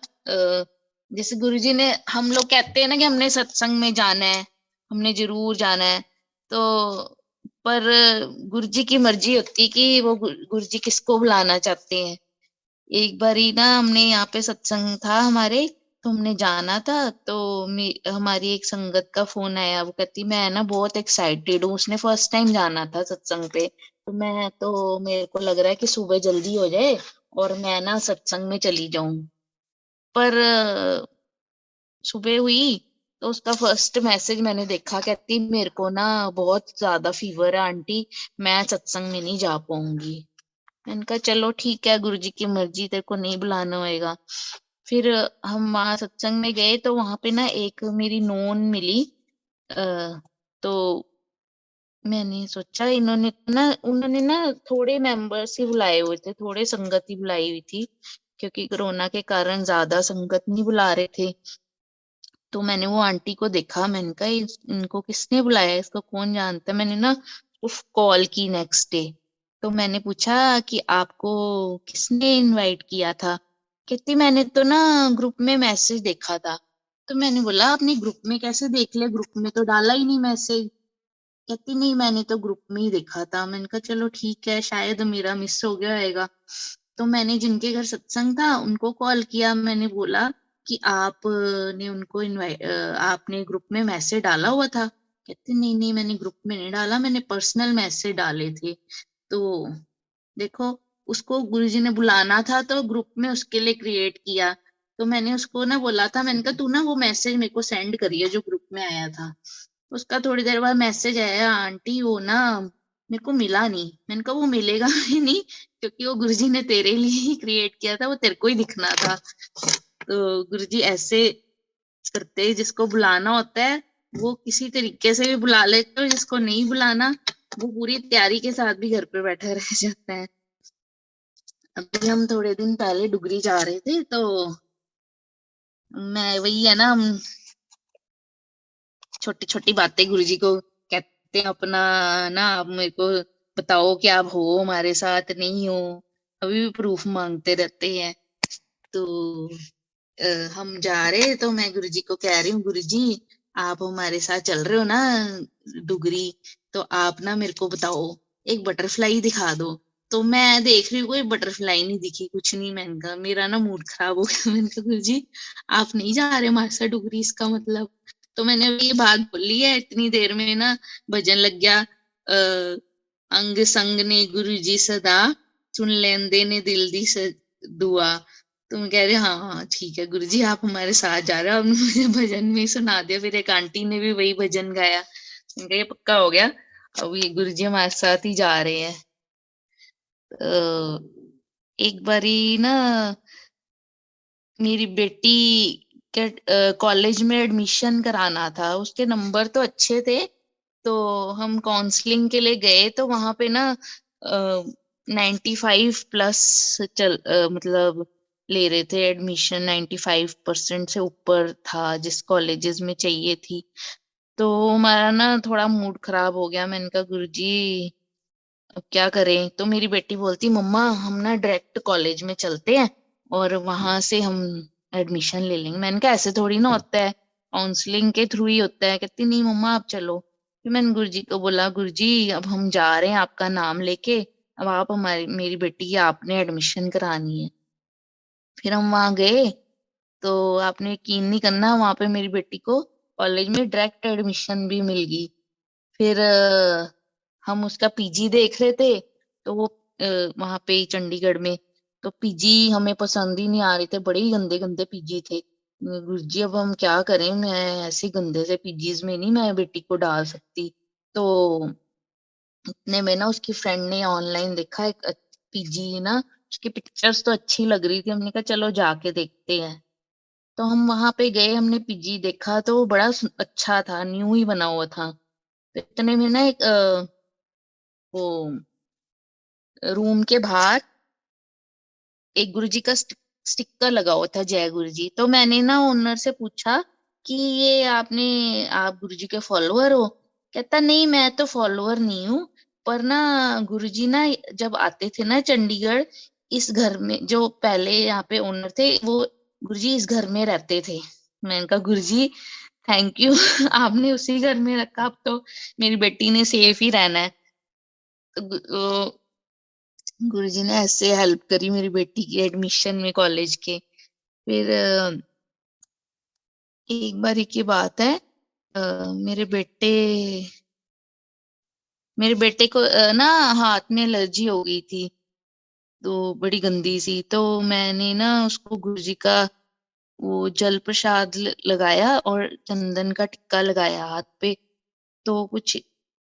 जैसे गुरुजी ने, हम लोग कहते हैं ना कि हमने सत्संग में जाना है, हमने जरूर जाना है, तो पर गुरुजी की मर्जी होती है कि वो गुरुजी किसको बुलाना चाहते हैं। एक बारी ना हमने यहाँ पे सत्संग था हमारे, तो हमने जाना था, तो हमारी एक संगत का फोन आया, वो कहती मैं ना बहुत एक्साइटेड हूँ, उसने फर्स्ट टाइम जाना था सत्संग पे, तो मैं तो मेरे को लग रहा है कि सुबह जल्दी हो जाए और मैं ना सत्संग में चली जाऊं। पर सुबह हुई तो उसका फर्स्ट मैसेज मैंने देखा, कहती मेरे को ना बहुत ज्यादा फीवर है आंटी, मैं सत्संग में नहीं जा पाऊंगी। मैंने कहा चलो ठीक है, गुरुजी की मर्जी, तेरे को नहीं बुलाना होएगा। फिर हम वहां सत्संग में गए, तो वहां पे ना एक मेरी नोन मिली। तो मैंने सोचा इन्होंने ना उन्होंने ना थोड़े मेंबर्स ही बुलाए हुए थे, थोड़े संगत ही बुलाई हुई थी, क्योंकि कोरोना के कारण ज्यादा संगत नहीं बुला रहे थे। तो मैंने वो आंटी को देखा, मैंने कहा इनको किसने बुलाया, इसको कौन जानता है। मैंने ना उस कॉल की नेक्स्ट डे, तो मैंने पूछा कि आपको किसने इनवाइट किया था। कहती मैंने तो ना ग्रुप में मैसेज देखा था। तो मैंने बोला आपने ग्रुप में कैसे देख लिया, ग्रुप में तो डाला ही नहीं मैसेज। कहती नहीं मैंने तो ग्रुप में ही देखा था। मैंने कहा चलो ठीक है, शायद मेरा मिस हो गया होगा। तो मैंने जिनके घर सत्संग था उनको कॉल किया, मैंने बोला कि आप ने उनको इनवाइट, आपने ग्रुप में मैसेज डाला हुआ था। कहते नहीं नहीं मैंने ग्रुप में नहीं डाला, मैंने पर्सनल मैसेज डाले थे। तो देखो, उसको गुरुजी ने बुलाना था तो ग्रुप में उसके लिए क्रिएट किया। तो मैंने उसको ना बोला था, मैंने कहा तू ना वो मैसेज मेरे को सेंड करिए जो ग्रुप में आया था। उसका थोड़ी देर बाद मैसेज आया, आंटी वो ना मेरे को मिला नहीं। मैंने कहा वो मिलेगा ही नहीं, क्योंकि वो गुरुजी ने तेरे लिए ही क्रिएट किया था, वो तेरे को ही दिखना था। तो गुरुजी ऐसे करते हैं, जिसको बुलाना होता है वो किसी तरीके से भी बुला लेते, और जिसको नहीं बुलाना वो पूरी तैयारी के साथ भी घर पे बैठा रह जाता है। अभी हम थोड़े दिन पहले डुगरी जा रहे थे, तो मैं वही है ना, हम छोटी छोटी बातें गुरुजी को कहते हैं अपना, ना आप मेरे को बताओ कि आप हो हमारे साथ नहीं हो, अभी भी प्रूफ मांगते रहते हैं। तो हम जा रहे, तो मैं गुरुजी को कह रही हूँ गुरुजी आप हमारे साथ चल रहे हो ना डुगरी, तो आप ना मेरे को बताओ एक बटरफ्लाई दिखा दो। तो मैं देख रही हूँ कोई बटरफ्लाई नहीं दिखी, कुछ नहीं। मैंने कहा मेरा ना मूड खराब हो गया। मैंने कहा गुरुजी आप नहीं जा रहे हमारे साथ डुगरी, इसका मतलब। तो मैंने अभी ये बात बोली है, इतनी देर में ना भजन लग गया, अंग संग ने गुरु जी सदा सुन लेंदे ने दिल दी दुआ। तो मैं कह रही हाँ हाँ ठीक है गुरु जी आप हमारे साथ जा रहे हो। आपने मुझे भजन में ही सुना दिया, फिर एक आंटी ने भी वही भजन गाया। मैंने कहा ये पक्का हो गया, अब ये गुरु जी हमारे साथ ही जा रहे हैं। एक बारी ना मेरी बेटी के कॉलेज में एडमिशन कराना था, उसके नंबर तो अच्छे थे, तो हम काउंसलिंग के लिए गए, तो वहां पे ना 95+ मतलब ले रहे थे एडमिशन, 95% से ऊपर था जिस कॉलेजेस में चाहिए थी। तो हमारा ना थोड़ा मूड खराब हो गया। मैंने कहा गुरुजी अब क्या करें। तो मेरी बेटी बोलती मम्मा हम ना डायरेक्ट कॉलेज में चलते हैं और वहां से हम एडमिशन ले लेंगे। मैंने कहा ऐसे थोड़ी ना होता है, काउंसलिंग के थ्रू ही होता है। कहती नहीं मम्मा आप चलो। फिर मैंने गुरुजी को बोला गुरुजी अब हम जा रहे हैं आपका नाम लेके, अब आप हमारी मेरी बेटी की आपने एडमिशन करानी है। फिर हम वहां गए, तो आपने यकीन नहीं करना वहां पे मेरी बेटी को कॉलेज में डायरेक्ट एडमिशन भी मिल गई। फिर हम उसका पीजी देख रहे थे, तो वो वहां पे चंडीगढ़ में, तो पीजी हमें पसंद ही नहीं आ रहे थे, बड़े ही गंदे गंदे पीजी थे। गुरुजी अब हम क्या करें, मैं ऐसे गंदे से पीजीज में नहीं मैं बेटी को डाल सकती। तो इतने में ना उसकी फ्रेंड ने ऑनलाइन देखा एक पीजी ना, उसकी पिक्चर्स तो अच्छी लग रही थी, हमने कहा चलो जाके देखते हैं। तो हम वहां पे गए, हमने पीजी देखा, तो वो बड़ा अच्छा था, न्यू ही बना हुआ था। तो इतने में ना एक वो रूम के बाहर एक गुरुजी का स्टिकर लगा हुआ था, जय गुरुजी। तो मैंने ना ओनर से पूछा कि ये आप गुरुजी के फॉलोअर हो। कहता नहीं मैं तो फॉलोअर नहीं हूँ, पर ना गुरुजी ना जब आते थे ना चंडीगढ़, इस घर में जो पहले यहाँ पे ओनर थे वो गुरुजी इस घर में रहते थे। मैंने कहा गुरुजी थैंक यू। आपने उसी घर में रखा, अब तो मेरी बेटी ने सेफ ही रहना है। तो गुरुजी ने ऐसे हेल्प करी मेरी बेटी की एडमिशन में कॉलेज के। फिर एक बारी की बात है, मेरे बेटे को ना हाथ में एलर्जी हो गई थी, तो बड़ी गंदी सी। तो मैंने ना उसको गुरुजी का वो जल प्रसाद लगाया और चंदन का टिक्का लगाया हाथ पे। तो कुछ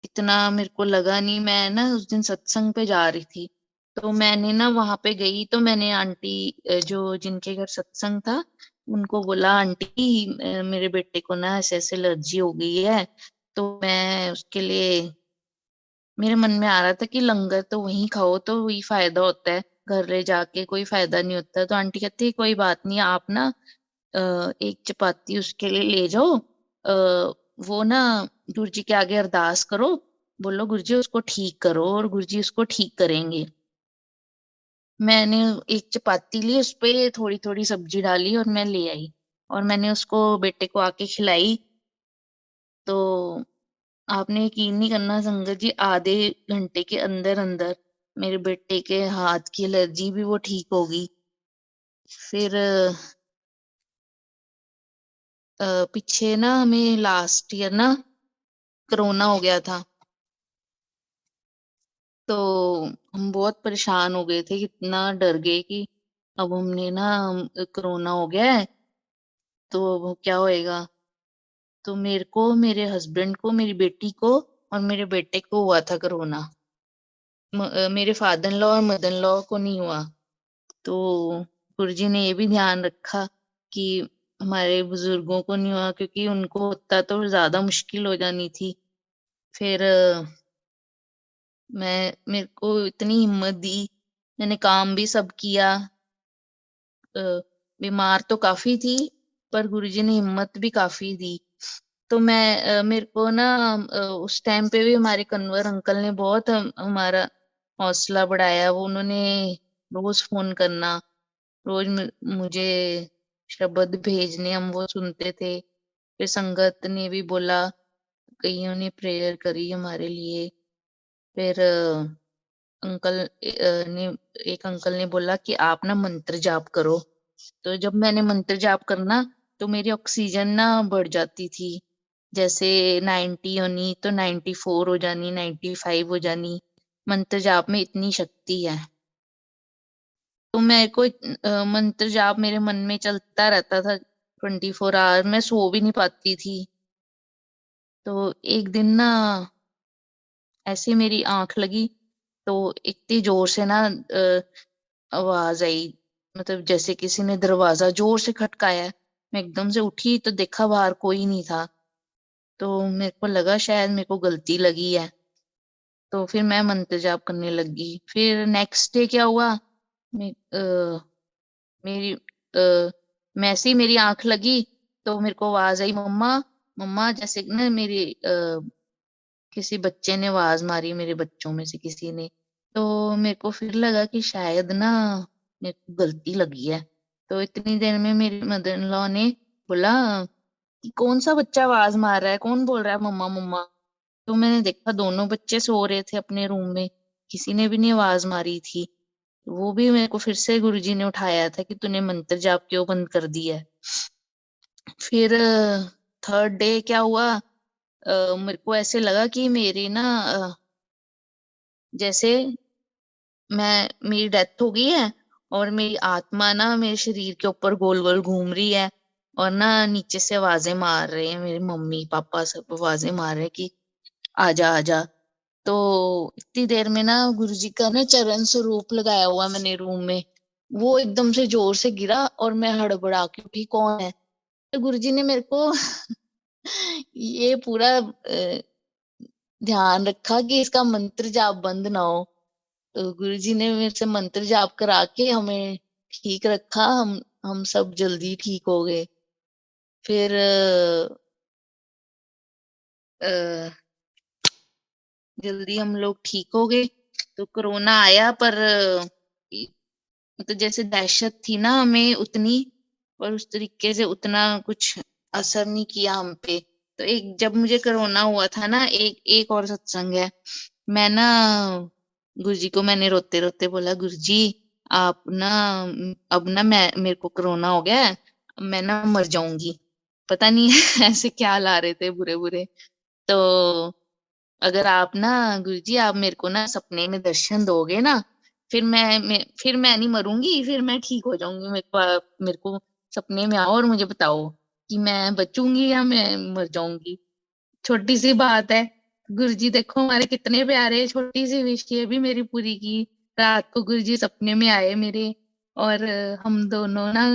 इतना मेरे को लगा नहीं। मैं ना उस दिन सत्संग पे जा रही थी, तो मैंने ना वहां पे गई, तो मैंने आंटी जो जिनके घर सत्संग था उनको बोला आंटी मेरे बेटे को ना ऐसे ऐसे एलर्जी हो गई है। तो मैं उसके लिए, मेरे मन में आ रहा था कि लंगर तो वहीं खाओ तो वही फायदा होता है, घर ले जाके कोई फायदा नहीं होता। तो आंटी कहती है कोई बात नहीं, आप ना एक चपाती उसके लिए ले जाओ, वो ना गुरु जी के आगे अरदास करो, बोलो गुरु जी उसको ठीक करो, और गुरु जी उसको ठीक करेंगे। मैंने एक चपाती ली, उस पे थोड़ी थोड़ी सब्जी डाली और मैं ले आई, और मैंने उसको बेटे को आके खिलाई। तो आपने यकीन नहीं करना संगत जी, आधे घंटे के अंदर अंदर मेरे बेटे के हाथ की एलर्जी भी वो ठीक होगी। फिर पीछे ना हमें लास्ट ईयर ना कोरोना हो गया था, तो हम बहुत परेशान हो गए थे, कितना डर गए कि अब हमने ना कोरोना हो गया है तो वो क्या होएगा। तो मेरे को, मेरे हस्बैंड को, मेरी बेटी को और मेरे बेटे को हुआ था कोरोना। मेरे फादर इन लॉ और मदर इन लॉ को नहीं हुआ। तो गुरुजी ने ये भी ध्यान रखा कि हमारे बुजुर्गों को नहीं हुआ, क्योंकि उनको होता तो ज्यादा मुश्किल हो जानी थी। फिर मेरे को इतनी हिम्मत दी, मैंने काम भी सब किया। अ, बीमार तो काफी थी, पर गुरुजी ने हिम्मत भी काफी दी। तो मेरे को ना उस टाइम पे भी हमारे कन्वर अंकल ने बहुत हमारा हौसला बढ़ाया। वो उन्होंने रोज फोन करना, रोज मुझे शब्द भेजने, हम वो सुनते थे। फिर संगत ने भी बोला, कईयों ने प्रेयर करी हमारे लिए। फिर अंकल ने एक अंकल ने बोला कि आप ना मंत्र जाप करो। तो जब मैंने मंत्र जाप करना, तो मेरी ऑक्सीजन ना बढ़ जाती थी। जैसे 90 होनी तो 94 हो जानी, 95 हो जानी। मंत्र जाप में इतनी शक्ति है। तो मेरे को मंत्र जाप मेरे मन में चलता रहता था 24 आवर, मैं सो भी नहीं पाती थी। तो एक दिन ना ऐसे मेरी आंख लगी, तो इतनी जोर से ना आवाज आई, मतलब जैसे किसी ने दरवाजा जोर से खटकाया है। मैं एकदम से उठी तो देखा बाहर कोई नहीं था। तो मेरे को लगा शायद मेरे को गलती लगी है, तो फिर मैं मंत्र जाप करने लगी। फिर नेक्स्ट डे क्या हुआ, मे, अ, मेरी मैसे ही मेरी आंख लगी, तो मेरे को आवाज आई, मम्मा मम्मा, जैसे ना मेरी किसी बच्चे ने आवाज मारी, मेरे बच्चों में से किसी ने। तो मेरे को फिर लगा कि शायद ना मेरे को गलती लगी है। तो इतनी देर में मेरी मदर इन लॉ ने बोला कि कौन सा बच्चा आवाज मार रहा है, कौन बोल रहा है मम्मा मम्मा। तो मैंने देखा दोनों बच्चे सो रहे थे अपने रूम में, किसी ने भी नहीं आवाज मारी थी। वो भी मेरे को फिर से गुरुजी ने उठाया था कि तूने मंत्र जाप क्यों बंद कर दिया है। फिर थर्ड डे क्या हुआ, मेरे को ऐसे लगा कि मेरी ना जैसे मेरी डेथ हो गई है, और मेरी आत्मा ना मेरे शरीर के ऊपर गोल गोल घूम रही है, और ना नीचे से आवाजें मार रहे हैं, मेरे मम्मी पापा सब आवाजें मार रहे हैं कि आजा आजा। तो इतनी देर में ना गुरुजी का ना चरण स्वरूप लगाया हुआ मैंने रूम में, वो एकदम से जोर से गिरा और मैं हड़बड़ा के उठी, कौन है। तो गुरुजी ने मेरे को ये पूरा ध्यान रखा कि इसका मंत्र जाप बंद ना हो। तो गुरुजी ने मेरे से मंत्र जाप करा के हमें ठीक रखा, हम सब जल्दी ठीक हो गए। फिर अ, जल्दी हम लोग ठीक हो गए। तो कोरोना आया, पर मतलब जैसे दहशत थी ना हमें उतनी, और उस तरीके से उतना कुछ असर नहीं किया हम पे। तो एक जब मुझे कोरोना हुआ था ना, एक एक और सत्संग है, मैं ना गुरुजी को मैंने रोते रोते बोला, गुरुजी आप ना अब ना मैं मेरे को कोरोना हो गया है, अब मैं ना मर जाऊंगी। पता नहीं ऐसे क्या ला रहे थे बुरे बुरे। तो अगर आप ना गुरुजी आप मेरे को ना सपने में दर्शन दोगे ना, फिर मैं नहीं मरूंगी, फिर मैं ठीक हो जाऊंगी। मेरे को आप मेरे को सपने में आओ और मुझे बताओ कि मैं बचूंगी या मैं मर जाऊंगी। छोटी सी बात है, गुरुजी देखो हमारे कितने प्यारे, छोटी सी विश ये भी मेरी पूरी की। रात को गुरुजी सपने में आए मेरे, और हम दोनों ना,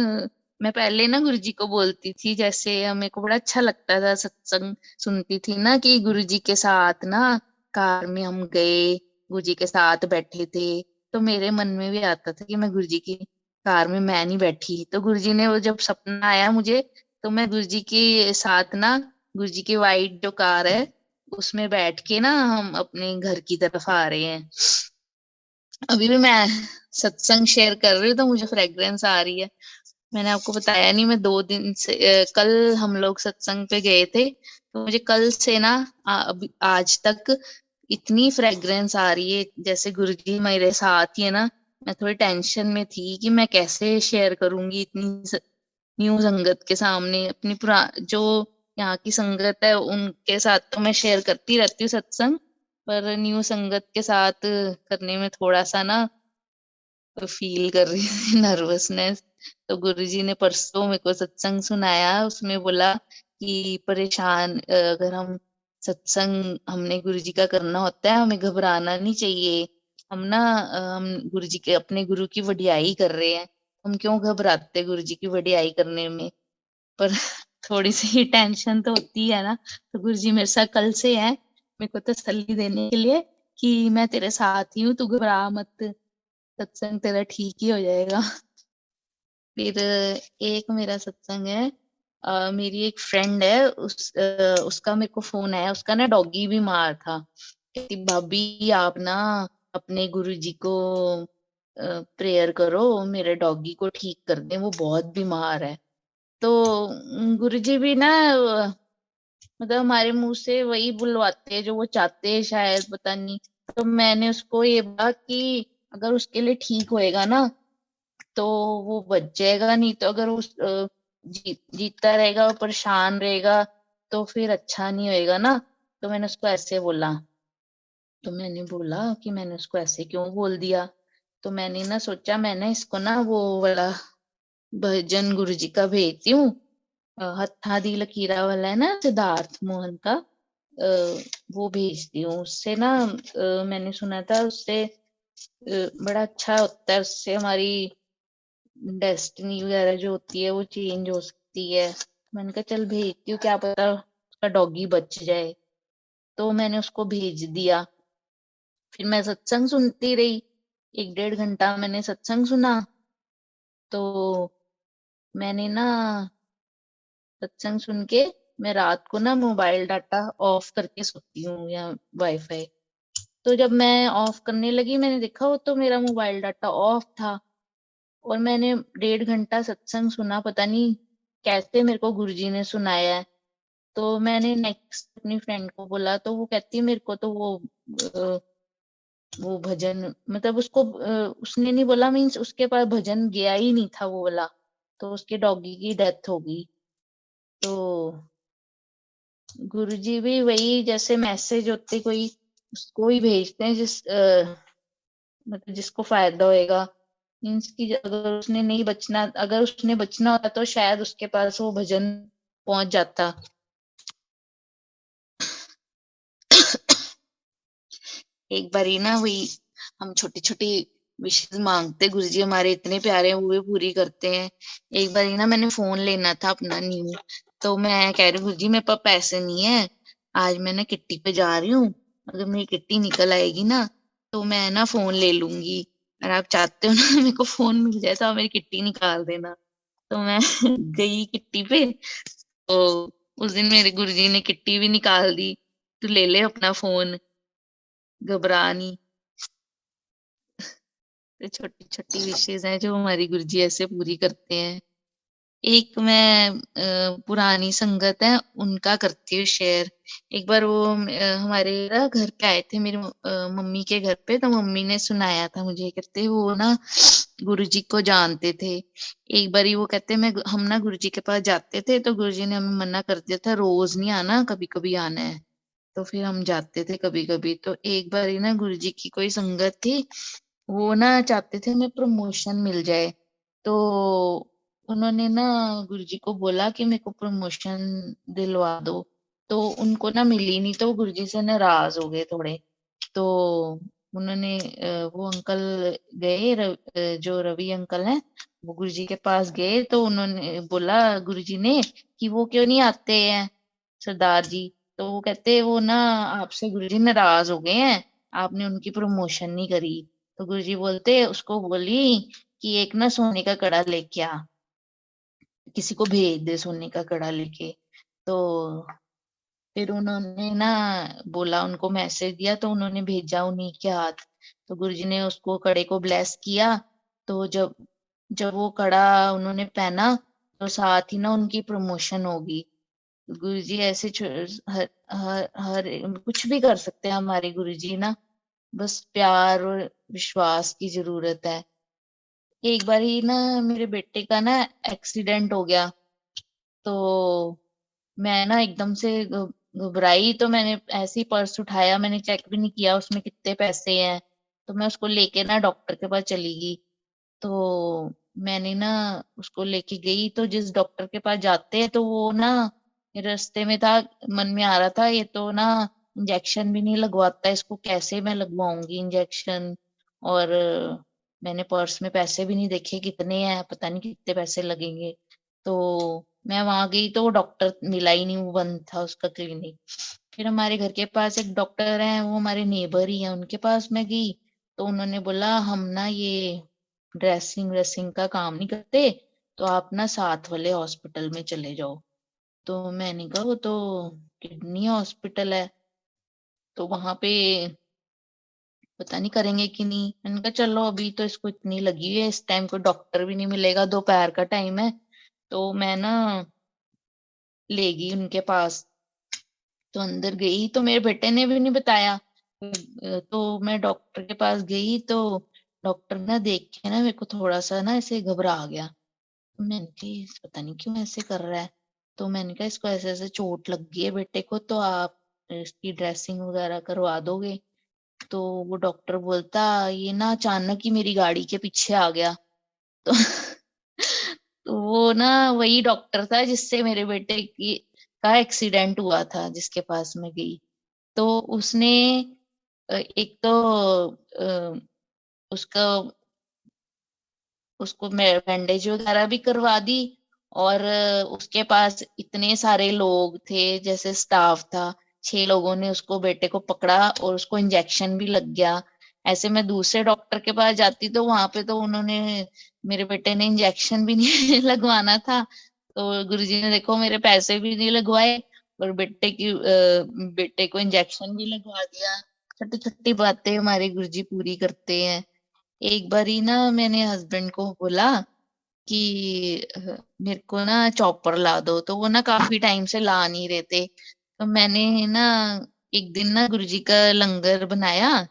मैं पहले ना गुरुजी को बोलती थी, जैसे मेरे को बड़ा अच्छा लगता था सत्संग सुनती थी ना, कि गुरुजी के साथ ना कार में हम गए, गुरुजी के साथ बैठे थे। तो मेरे मन में भी आता था कि मैं गुरुजी की कार में मैं नहीं बैठी। तो गुरुजी ने वो जब सपना आया मुझे, तो मैं गुरुजी के साथ ना, गुरुजी की वाइट जो कार है उसमें बैठ के ना हम अपने घर की तरफ आ रहे हैं। अभी भी मैं सत्संग शेयर कर रही हूँ तो मुझे फ्रेग्रेंस आ रही है। मैंने आपको बताया नहीं, मैं 2 दिन से कल हम लोग सत्संग पे गए थे, तो मुझे कल से ना अभी आज तक इतनी फ्रेग्रेंस आ रही है, जैसे गुरुजी मेरे साथ ही है ना। मैं थोड़ी टेंशन में थी कि मैं कैसे शेयर करूंगी इतनी न्यू संगत के सामने अपनी पुरा जो यहाँ की संगत है उनके साथ तो मैं शेयर करती रहती हूँ सत्संग, पर न्यू संगत के साथ करने में थोड़ा सा ना फील कर रही थी नर्वसनेस। तो गुरुजी ने परसों मेरे को सत्संग सुनाया, उसमें बोला कि परेशान अगर हम सत्संग हमने गुरुजी का करना होता है, हमें घबराना नहीं चाहिए। हम ना हम गुरुजी के अपने गुरु की वडियाई कर रहे हैं, हम क्यों घबराते गुरुजी की वडियाई करने में। पर थोड़ी सी टेंशन तो होती है ना। तो गुरुजी मेरे साथ कल से है मेरे को तसल्ली देने के लिए कि मैं तेरे साथ ही हूँ, तू घबरा मत, सत्संग तेरा ठीक ही हो जाएगा। फिर एक मेरा सत्संग है, मेरी एक फ्रेंड है उसका मेरे को फोन आया, उसका ना डॉगी बीमार था। कहती भाभी आप ना अपने गुरुजी को प्रेयर करो, मेरे डॉगी को ठीक कर दें, वो बहुत बीमार है। तो गुरुजी भी ना मतलब हमारे मुंह से वही बुलवाते हैं जो वो चाहते हैं शायद, पता नहीं। तो मैंने उसको ये बोला कि अगर उसके लिए ठीक होएगा ना तो वो बच जाएगा, नहीं तो अगर जीता रहेगा और परेशान रहेगा तो फिर अच्छा नहीं होएगा ना। तो मैंने उसको ऐसे बोला। तो मैंने बोला कि मैंने उसको ऐसे क्यों बोल दिया। तो मैंने ना सोचा मैंने इसको ना वो वाला भजन गुरु जी का भेजती हूँ, हत्था दी लकीरा वाला है ना सिद्धार्थ मोहन का, वो भेजती हूँ उससे ना। मैंने सुना था उससे बड़ा अच्छा होता है, उससे हमारी डेस्टिनी वगैरह जो होती है वो चेंज हो सकती है। मैंने कहा चल भेजती हूँ, क्या पता उसका डॉगी बच जाए। तो मैंने उसको भेज दिया। फिर मैं सत्संग सुनती रही, 1 डेढ़ घंटा मैंने सत्संग सुना। तो मैंने ना सत्संग सुन के मैं रात को ना मोबाइल डाटा ऑफ करके सोती हूँ या वाईफाई। तो जब मैं ऑफ करने लगी मैंने देखा वो तो मेरा मोबाइल डाटा ऑफ था। और मैंने 1.5 घंटा सत्संग सुना, पता नहीं कैसे मेरे को गुरुजी ने सुनाया है। तो मैंने नेक्स्ट अपनी फ्रेंड को बोला तो वो कहती है मेरे को तो अ, वो भजन मतलब उसको उसने नहीं बोला, मीन्स उसके पास भजन गया ही नहीं था वो वाला। तो उसके डॉगी की डेथ हो गई। तो गुरुजी भी वही जैसे मैसेज होते कोई उसको ही भेजते हैं मतलब जिसको फायदा होएगा। मीन्स की अगर उसने नहीं बचना, अगर उसने बचना होता तो शायद उसके पास वो भजन पहुंच जाता। एक बारी ना हुई, हम छोटी छोटी विशेष मांगते, गुरुजी हमारे इतने प्यारे हैं वो भी पूरी करते हैं। एक बारी ना मैंने फोन लेना था अपना न्यू, तो मैं कह रही गुरुजी मेरे पास पैसे नहीं है, आज मैं ना किट्टी पे जा रही हूँ, अगर मेरी किट्टी निकल आएगी ना तो मैं ना फोन ले लूंगी। अगर आप चाहते हो ना मेरे को फोन मिल जाए तो आप मेरी किट्टी निकाल देना। तो मैं गई किट्टी पे, तो उस दिन मेरे गुरुजी ने किट्टी भी निकाल दी, तू ले ले अपना फोन, घबरा नहीं। तो छोटी छोटी विशेष है जो हमारी गुरुजी ऐसे पूरी करते हैं। एक मैं पुरानी संगत है उनका करती हूँ शेयर। एक बार वो हमारे ना घर पे आए थे मेरी मम्मी के घर पे, तो मम्मी ने सुनाया था मुझे, कहते वो ना गुरुजी को जानते थे। एक बारी वो कहते हम ना गुरुजी के पास जाते थे तो गुरुजी ने हमें मना कर दिया था रोज नहीं आना, कभी कभी आना है। तो फिर हम जाते थे कभी कभी। तो एक बारी ना गुरुजी की कोई संगत थी, वो ना चाहते थे हमें प्रमोशन मिल जाए। तो उन्होंने ना गुरुजी को बोला कि मेरे को प्रमोशन दिलवा दो। तो उनको ना मिली नहीं, तो वो गुरुजी से नाराज हो गए थोड़े। तो उन्होंने वो अंकल गए जो रवि अंकल हैं, वो गुरुजी के पास गए। तो उन्होंने बोला गुरुजी ने कि वो क्यों नहीं आते हैं सरदार जी। तो वो कहते वो ना आपसे गुरुजी नाराज हो गए हैं, आपने उनकी प्रमोशन नहीं करी। तो गुरुजी बोलते उसको बोली कि एक ना सोने का कड़ा लेके आ, किसी को भेज दे सोने का कड़ा लेके। तो फिर उन्होंने ना बोला, उनको मैसेज दिया तो उन्होंने भेजा उन्हीं के हाथ। तो गुरुजी ने उसको कड़े को ब्लेस किया। तो जब जब वो कड़ा उन्होंने पहना तो साथ ही ना उनकी प्रमोशन होगी। गुरुजी ऐसे हर हर हर कुछ भी कर सकते हैं हमारे गुरुजी ना, बस प्यार और विश्वास की जरूरत है। एक बार ही ना मेरे बेटे का ना एक्सीडेंट हो गया। तो मैं ना एकदम से घबराई, तो मैंने ऐसे ही पर्स उठाया, मैंने चेक भी नहीं किया उसमें कितने पैसे हैं। तो मैं उसको लेके ना डॉक्टर के पास चली गई। तो मैंने ना उसको लेके गई, तो जिस डॉक्टर के पास जाते हैं तो वो ना मेरे रास्ते में था, मन में आ रहा था ये तो ना इंजेक्शन भी नहीं लगवाता, इसको कैसे मैं लगवाऊंगी इंजेक्शन। और मैंने पर्स में पैसे भी नहीं देखे कितने हैं, पता नहीं कितने पैसे लगेंगे। तो मैं वहां गई तो वो डॉक्टर मिला ही नहीं, वो बंद था उसका क्लिनिक। फिर हमारे घर के पास एक डॉक्टर है, वो हमारे नेबर ही है, उनके पास मैं गई। तो उन्होंने बोला हम ना ये ड्रेसिंग व्रेसिंग का काम नहीं करते, तो आप ना साथ वाले हॉस्पिटल में चले जाओ। तो मैंने कहा वो तो किडनी हॉस्पिटल है, तो वहां पे पता नहीं करेंगे कि नहीं। मैंने कहा चलो अभी तो इसको इतनी लगी हुई है, इस टाइम को डॉक्टर भी नहीं मिलेगा, दोपहर का टाइम है। तो मैं ना ले गई उनके पास। तो अंदर गई तो मेरे बेटे ने भी नहीं बताया। तो मैं डॉक्टर के पास गई तो डॉक्टर ना देख के ना मेरे को थोड़ा सा ना ऐसे घबरा गया। तो मैंने कहा "ये पता नहीं क्यों ऐसे कर रहा है"। तो मैंने कहा इसको ऐसे ऐसे चोट लग गई है बेटे को, तो आप इसकी ड्रेसिंग वगैरह करवा दोगे। तो वो डॉक्टर बोलता ये ना अचानक ही मेरी गाड़ी के पीछे आ गया। तो तो वो ना वही डॉक्टर था जिससे मेरे बेटे की का एक्सीडेंट हुआ था, जिसके पास मैं गई। तो उसने एक तो उसका उसको बैंडेज वगैरह भी करवा दी। और उसके पास इतने सारे लोग थे, जैसे स्टाफ था, 6 लोगों ने उसको बेटे को पकड़ा और उसको इंजेक्शन भी लग गया। ऐसे मैं दूसरे डॉक्टर के पास जाती तो वहां पे तो उन्होंने मेरे बेटे ने इंजेक्शन भी नहीं लगवाना था। तो गुरुजी ने देखो मेरे पैसे भी नहीं लगवाए और बेटे को इंजेक्शन भी लगवा दिया। छोटी छोटी बातें हमारे गुरुजी पूरी करते हैं। एक बारी ना मैंने हस्बैंड को बोला कि मेरे को ना चॉपर ला दो, तो वो ना काफी टाइम से ला नहीं रहे थे। तो मैंने ना एक दिन ना गुरुजी का लंगर बनाया।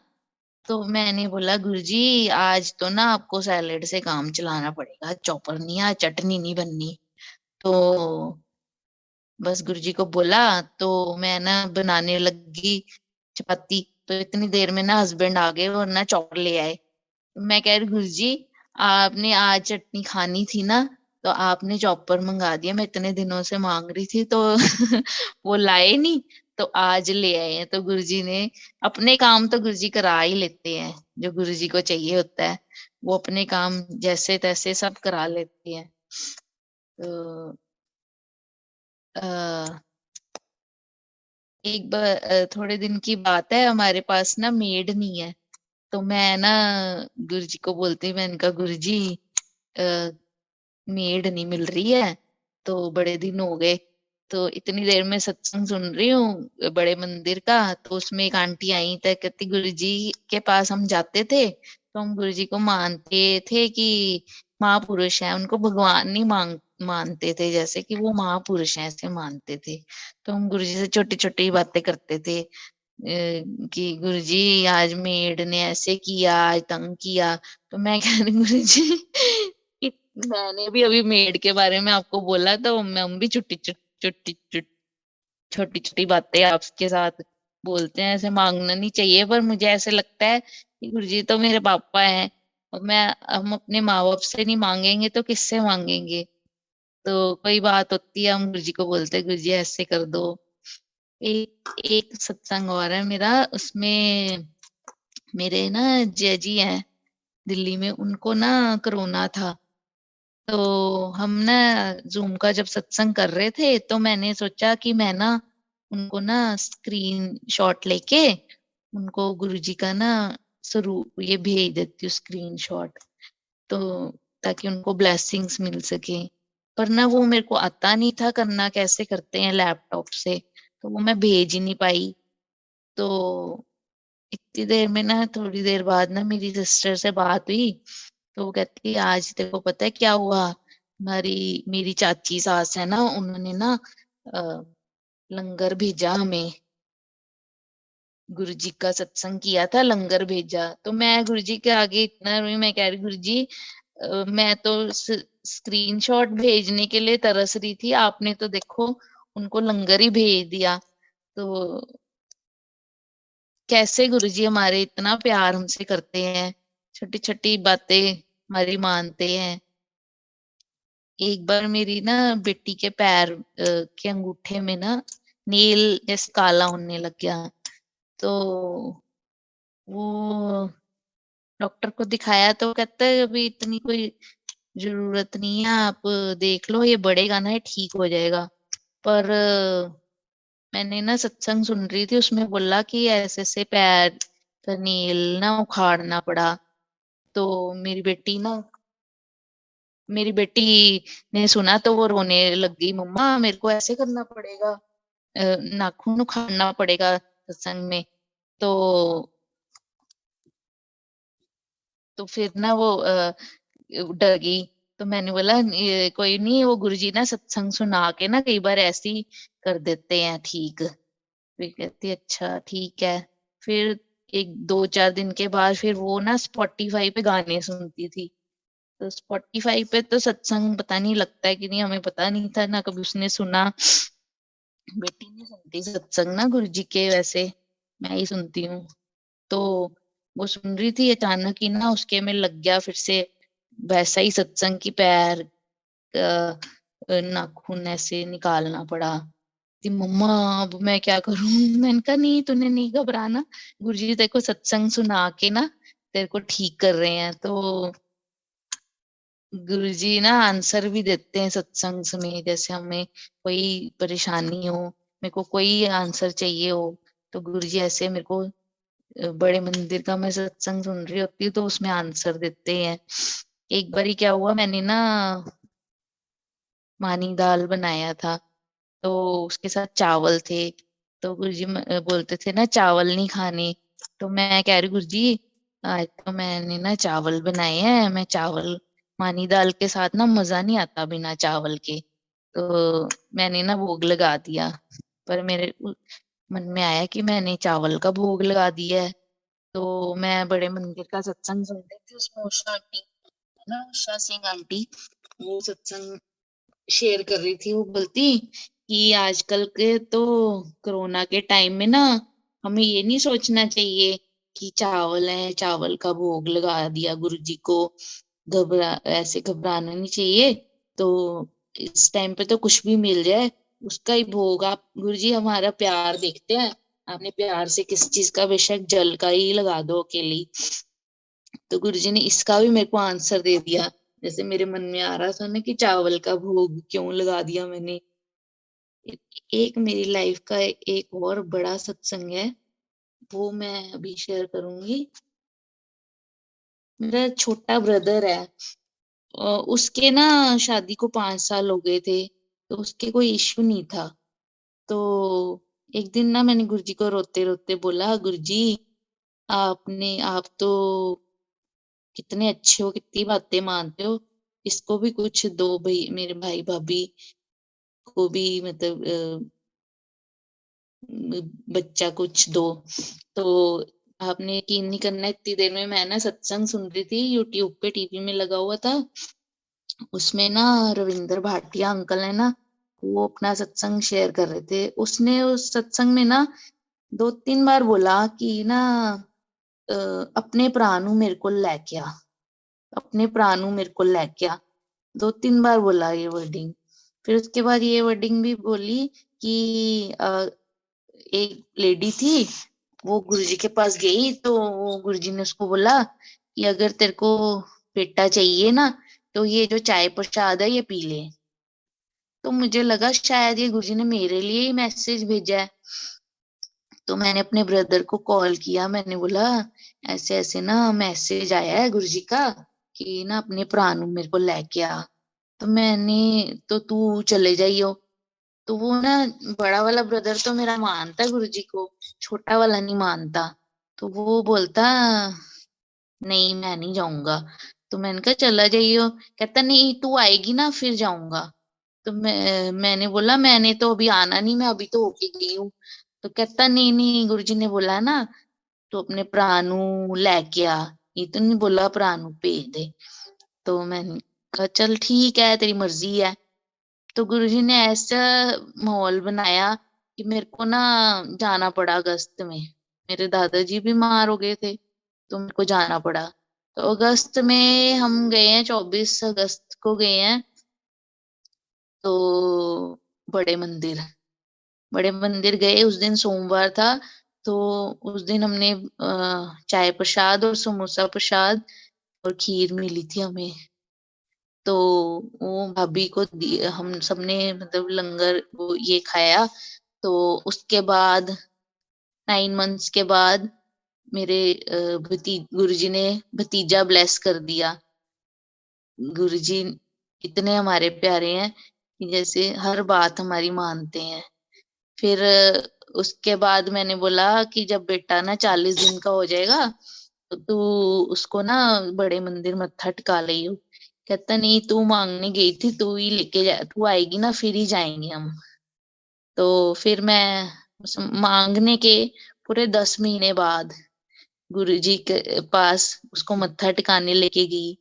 तो मैंने बोला गुरुजी आज तो ना आपको सैलेड से काम चलाना पड़ेगा, चॉपर नहीं, आज चटनी नहीं बननी। तो बस गुरुजी को बोला, तो मैं ना बनाने लगी चपाती। तो इतनी देर में ना हस्बैंड आ गए और ना चॉपर ले आए। मैं कह रही गुरुजी आपने आज चटनी खानी थी ना, तो आपने चॉपर मंगा दिया, मैं इतने दिनों से मांग रही थी तो वो लाए नहीं, तो आज ले आए हैं। तो गुरुजी ने अपने काम तो गुरुजी करा ही लेते हैं, जो गुरुजी को चाहिए होता है वो अपने काम जैसे तैसे सब करा लेते हैं। तो आ, एक बार थोड़े दिन की बात है, हमारे पास ना मेड नहीं है। तो मैं ना गुरुजी को बोलती, मैंने कहा गुरुजी मेड नहीं मिल रही है, तो बड़े दिन हो गए। तो इतनी देर में सत्संग सुन रही हूँ बड़े मंदिर का, तो उसमें एक आंटी आई तो कहती गुरुजी के पास हम जाते थे तो हम गुरुजी को मानते थे कि महापुरुष है, उनको भगवान नहीं मानते थे, जैसे कि वो महापुरुष हैं ऐसे मानते थे। तो हम गुरुजी से छोटी छोटी बातें करते थे कि गुरुजी आज मेड ने ऐसे किया, आज तंग किया। तो मैं कह रही गुरुजी कि मैंने भी अभी मेड के बारे में आपको बोला, तो हम भी छोटी छोटी छोटी बातें आपके साथ बोलते हैं, ऐसे मांगना नहीं चाहिए, पर मुझे ऐसे लगता है कि गुरुजी तो मेरे पापा हैं और मैं हम अपने माँ बाप से नहीं मांगेंगे तो किससे मांगेंगे। तो कोई बात होती है हम गुरुजी को बोलते हैं गुरुजी ऐसे कर दो। एक एक सत्संग और है मेरा, उसमें मेरे ना जय जी हैं दिल्ली में, उनको ना कोरोना था। तो हम ना जूम का जब सत्संग कर रहे थे तो मैंने सोचा कि मैं ना उनको ना स्क्रीन शॉट लेके उनको गुरुजी का ना स्वरूप ये भेज देती हूँ स्क्रीन शॉट, तो ताकि उनको ब्लेसिंग्स मिल सके। पर ना वो मेरे को आता नहीं था करना, कैसे करते हैं लैपटॉप से, तो वो मैं भेज ही नहीं पाई। तो इतनी देर में ना, थोड़ी देर बाद ना मेरी सिस्टर से बात हुई, तो वो कहती है आज तेरे को पता है क्या हुआ, हमारी मेरी चाची सास है ना, उन्होंने ना अ, लंगर भेजा हमें, गुरुजी का सत्संग किया था, लंगर भेजा। तो मैं गुरुजी के आगे इतना रोई, मैं कह रही गुरुजी मैं तो स्क्रीनशॉट भेजने के लिए तरस रही थी, आपने तो देखो उनको लंगर ही भेज दिया। तो कैसे गुरुजी हमारे इतना प्यार हमसे करते हैं, छोटी छोटी बातें हमारी मानते हैं। एक बार मेरी ना बेटी के पैर के अंगूठे में ना नील जैसे काला होने लग गया, तो वो डॉक्टर को दिखाया, तो कहता है अभी इतनी कोई जरूरत नहीं है, आप देख लो, ये बढ़ेगा ना, ये ठीक हो जाएगा। पर मैंने ना सत्संग सुन रही थी, उसमें बोला कि ऐसे ऐसे पैर का नील ना उखाड़ना पड़ा। तो मेरी बेटी ने सुना तो वो रोने लग गई, मम्मा मेरे को ऐसे करना पड़ेगा, नाखून उखाड़ना पड़ेगा सत्संग में। तो फिर ना वो डर गई। तो मैंने बोला ये कोई नहीं, वो गुरुजी ना सत्संग सुना के ना कई बार ऐसे ही कर देते हैं ठीक। फिर कहती अच्छा ठीक है। फिर एक 2-4 दिन के बाद फिर वो ना स्पॉटिफाई पे गाने सुनती थी। तो स्पॉटिफाई पे तो सत्संग पता नहीं लगता है कि नहीं, हमें पता नहीं था ना, कभी उसने सुना। बेटी नहीं सुनती सत्संग ना गुरुजी के, वैसे मैं ही सुनती हूँ। तो वो सुन रही थी, अचानक ही ना उसके में लग गया फिर से वैसा ही सत्संग की, पैर नाखून ऐसे निकालना पड़ा। कि मम्मा अब मैं क्या करूं मैंने कहा नहीं, तूने नहीं घबराना, गुरुजी तेरे को सत्संग सुना के ना तेरे को ठीक कर रहे हैं। तो गुरुजी ना आंसर भी देते हैं सत्संग में, जैसे हमें कोई परेशानी हो, मेरे को कोई आंसर चाहिए हो, तो गुरुजी ऐसे मेरे को बड़े मंदिर का मैं सत्संग सुन रही होती हूँ तो उसमें आंसर देते हैं। एक बारी क्या हुआ, मैंने ना मानी दाल बनाया था, तो उसके साथ चावल थे। तो गुरुजी बोलते थे ना चावल नहीं खाने। तो मैं कह रही गुरुजी आज तो मैंने ना चावल बनाए हैं, मैं चावल, मानी दाल के साथ ना मजा नहीं आता बिना चावल के। तो मैंने ना भोग लगा दिया, पर मेरे मन में आया कि मैंने चावल का भोग लगा दिया है। तो मैं बड़े मंदिर का सत्संग सुन रही थी, उसमें उषा आंटी है ना, उषा सिंह आंटी, वो सत्संग शेयर कर रही थी। वो बोलती कि आजकल के तो कोरोना के टाइम में ना हमें ये नहीं सोचना चाहिए कि चावल है, चावल का भोग लगा दिया गुरु जी को, ऐसे घबराना नहीं चाहिए। तो इस टाइम पे तो कुछ भी मिल जाए उसका ही भोग, आप गुरु जी हमारा प्यार देखते हैं, आपने प्यार से किस चीज का, बेशक जल का ही लगा दो अकेली। तो गुरुजी ने इसका भी मेरे को आंसर दे दिया, जैसे मेरे मन में आ रहा था ना कि चावल का भोग क्यों लगा दिया मैंने। एक मेरी लाइफ का एक और बड़ा सत्संग है, वो मैं अभी शेयर करूंगी। मेरा छोटा ब्रदर है, उसके ना शादी को 5 साल हो गए थे, तो उसके कोई इश्यू नहीं था। तो एक दिन ना मैंने गुरुजी को रोते रोते बोला, गुरुजी आप तो कितने अच्छे हो, कितनी बातें मानते हो, इसको भी कुछ दो, भाई मेरे भाई भाभी को भी मतलब बच्चा कुछ दो। तो आपने यकीन नहीं करना, इतनी देर में मैं ना सत्संग सुन रही थी, यूट्यूब पे टीवी में लगा हुआ था, उसमें ना रविंद्र भाटिया अंकल है ना, वो अपना सत्संग शेयर कर रहे थे। उसने उस सत्संग में ना 2-3 बार बोला कि ना अपने प्राणु मेरे को लेके आ, अपने प्राणु मेरे को लेके आ, 2-3 बार बोला ये वर्डिंग। फिर उसके बाद ये वर्डिंग भी बोली कि एक लेडी थी, वो गुरुजी के पास गई, तो वो गुरुजी ने उसको बोला कि अगर तेरे को बेटा चाहिए ना, तो ये जो चाय प्रसाद है ये पी ले। तो मुझे लगा शायद ये गुरुजी ने मेरे लिए ही मैसेज भेजा है। तो मैंने अपने ब्रदर को कॉल किया, मैंने बोला ऐसे ऐसे ना मैसेज आया है गुरुजी का कि ना अपने प्राणु मेरे को लेके आ। तो तो तू चले जाइयो। तो वो ना बड़ा वाला ब्रदर तो मेरा मानता है गुरुजी को, छोटा वाला नहीं मानता। तो वो बोलता नहीं मैं नहीं जाऊंगा। तो मैंने कहा चला जाइयो। कहता नहीं तू आएगी ना फिर जाऊंगा। तो मैंने बोला मैंने तो अभी आना नहीं, मैं अभी तो होके गई हूँ। तो कहता नहीं नहीं गुरुजी ने बोला ना तो अपने प्राणु लेके आ, ये तो नहीं बोला प्राणु भेज दे। तो मैंने कहा चल ठीक है तेरी मर्जी है। तो गुरुजी ने ऐसा माहौल बनाया कि मेरे को ना जाना पड़ा अगस्त में। मेरे दादाजी बीमार हो गए थे तो मेरे को जाना पड़ा। तो अगस्त में हम गए हैं, 24 अगस्त को गए हैं। तो बड़े मंदिर बड़े मंदिर गए, उस दिन सोमवार था। तो उस दिन हमने चाय प्रसाद और समोसा प्रसाद और खीर मिली थी हमें। तो वो भाभी को हम सबने मतलब लंगर वो ये खाया। तो उसके बाद 9 मंथ्स के बाद मेरे गुरुजी ने भतीजा ब्लेस कर दिया। गुरुजी इतने हमारे प्यारे हैं कि जैसे हर बात हमारी मानते हैं। फिर उसके बाद मैंने बोला कि जब बेटा ना 40 दिन का हो जाएगा तो तू उसको ना बड़े मंदिर मत्था टिका लियो। कहता नहीं तू मांगने गई थी, तू ही लेके जा, तू आएगी ना फिर ही जाएंगे हम। तो फिर मैं मांगने के पूरे 10 महीने बाद गुरुजी के पास उसको मत्था टिकाने लेके गई।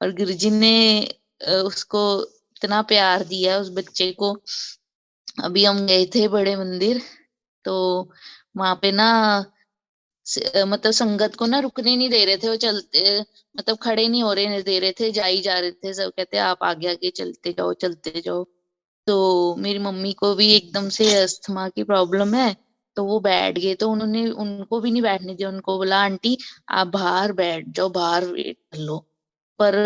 और गुरुजी ने उसको इतना प्यार दिया उस बच्चे को। अभी हम गए थे बड़े मंदिर तो वहां पे ना मतलब संगत को ना रुकने नहीं दे रहे थे, वो चलते मतलब खड़े नहीं हो रहे दे रहे थे, जा ही जा रहे थे। सब कहते आप आगे आगे चलते जाओ। तो मेरी मम्मी को भी एकदम से अस्थमा की प्रॉब्लम है। तो वो बैठ गए तो उन्होंने उनको भी नहीं बैठने दिया, उनको बोला आंटी आप बाहर बैठ जाओ, बाहर वेट कर लो। पर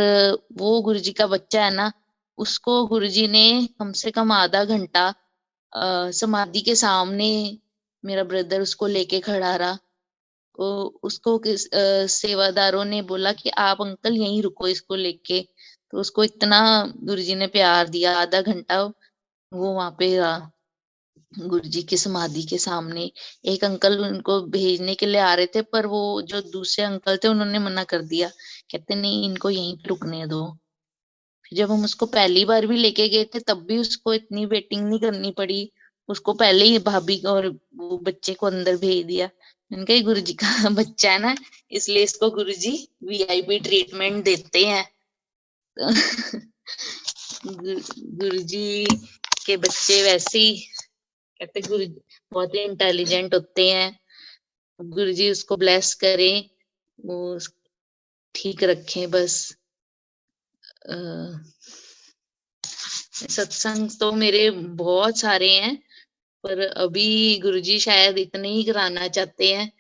वो गुरुजी का बच्चा है ना, उसको गुरुजी ने कम से कम आधा घंटा समाधि के सामने, मेरा ब्रदर उसको लेके खड़ा रहा। उसको सेवादारों ने बोला कि आप अंकल यहीं रुको इसको लेके। तो उसको इतना गुरुजी ने प्यार दिया, आधा घंटा वो वहां पे रहा गुरुजी की समाधि के सामने। एक अंकल उनको भेजने के लिए आ रहे थे पर वो जो दूसरे अंकल थे उन्होंने मना कर दिया, कहते नहीं इनको यहीं पे रुकने दो। फिर जब हम उसको पहली बार भी लेके गए थे तब भी उसको इतनी वेटिंग नहीं करनी पड़ी। उसको पहले ही भाभी और वो बच्चे को अंदर भेज दिया। मैंने कहा गुरुजी का बच्चा है ना, इसलिए इसको गुरुजी वीआईपी ट्रीटमेंट देते हैं। गुरुजी के बच्चे वैसे ही कहते गुरु बहुत ही इंटेलिजेंट होते हैं। गुरुजी उसको ब्लेस करें, वो ठीक रखें बस। सत्संग तो मेरे बहुत सारे हैं पर अभी गुरुजी शायद इतने ही कराना चाहते हैं।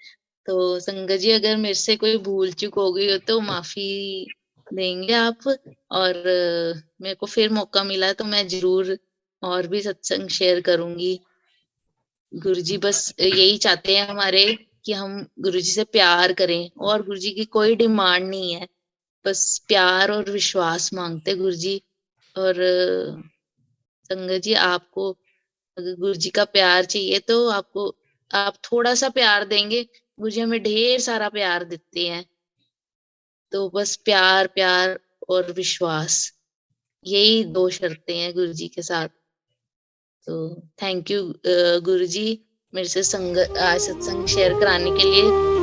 तो संगत जी अगर मेरे से कोई भूल चूक हो गई हो तो माफी देंगे आप। और मेरे को फिर मौका मिला तो मैं जरूर और भी सत्संग शेयर करूंगी। गुरुजी बस यही चाहते हैं हमारे कि हम गुरुजी से प्यार करें, और गुरुजी की कोई डिमांड नहीं है, बस प्यार और विश्वास मांगते गुरुजी। और संगत जी आपको अगर गुरुजी का प्यार चाहिए तो आपको आप थोड़ा सा प्यार देंगे, गुरुजी हमें ढेर सारा प्यार देते हैं। तो बस प्यार प्यार और विश्वास, यही दो शर्तें हैं गुरुजी के साथ। तो थैंक यू गुरुजी मेरे से सत्संग शेयर कराने के लिए।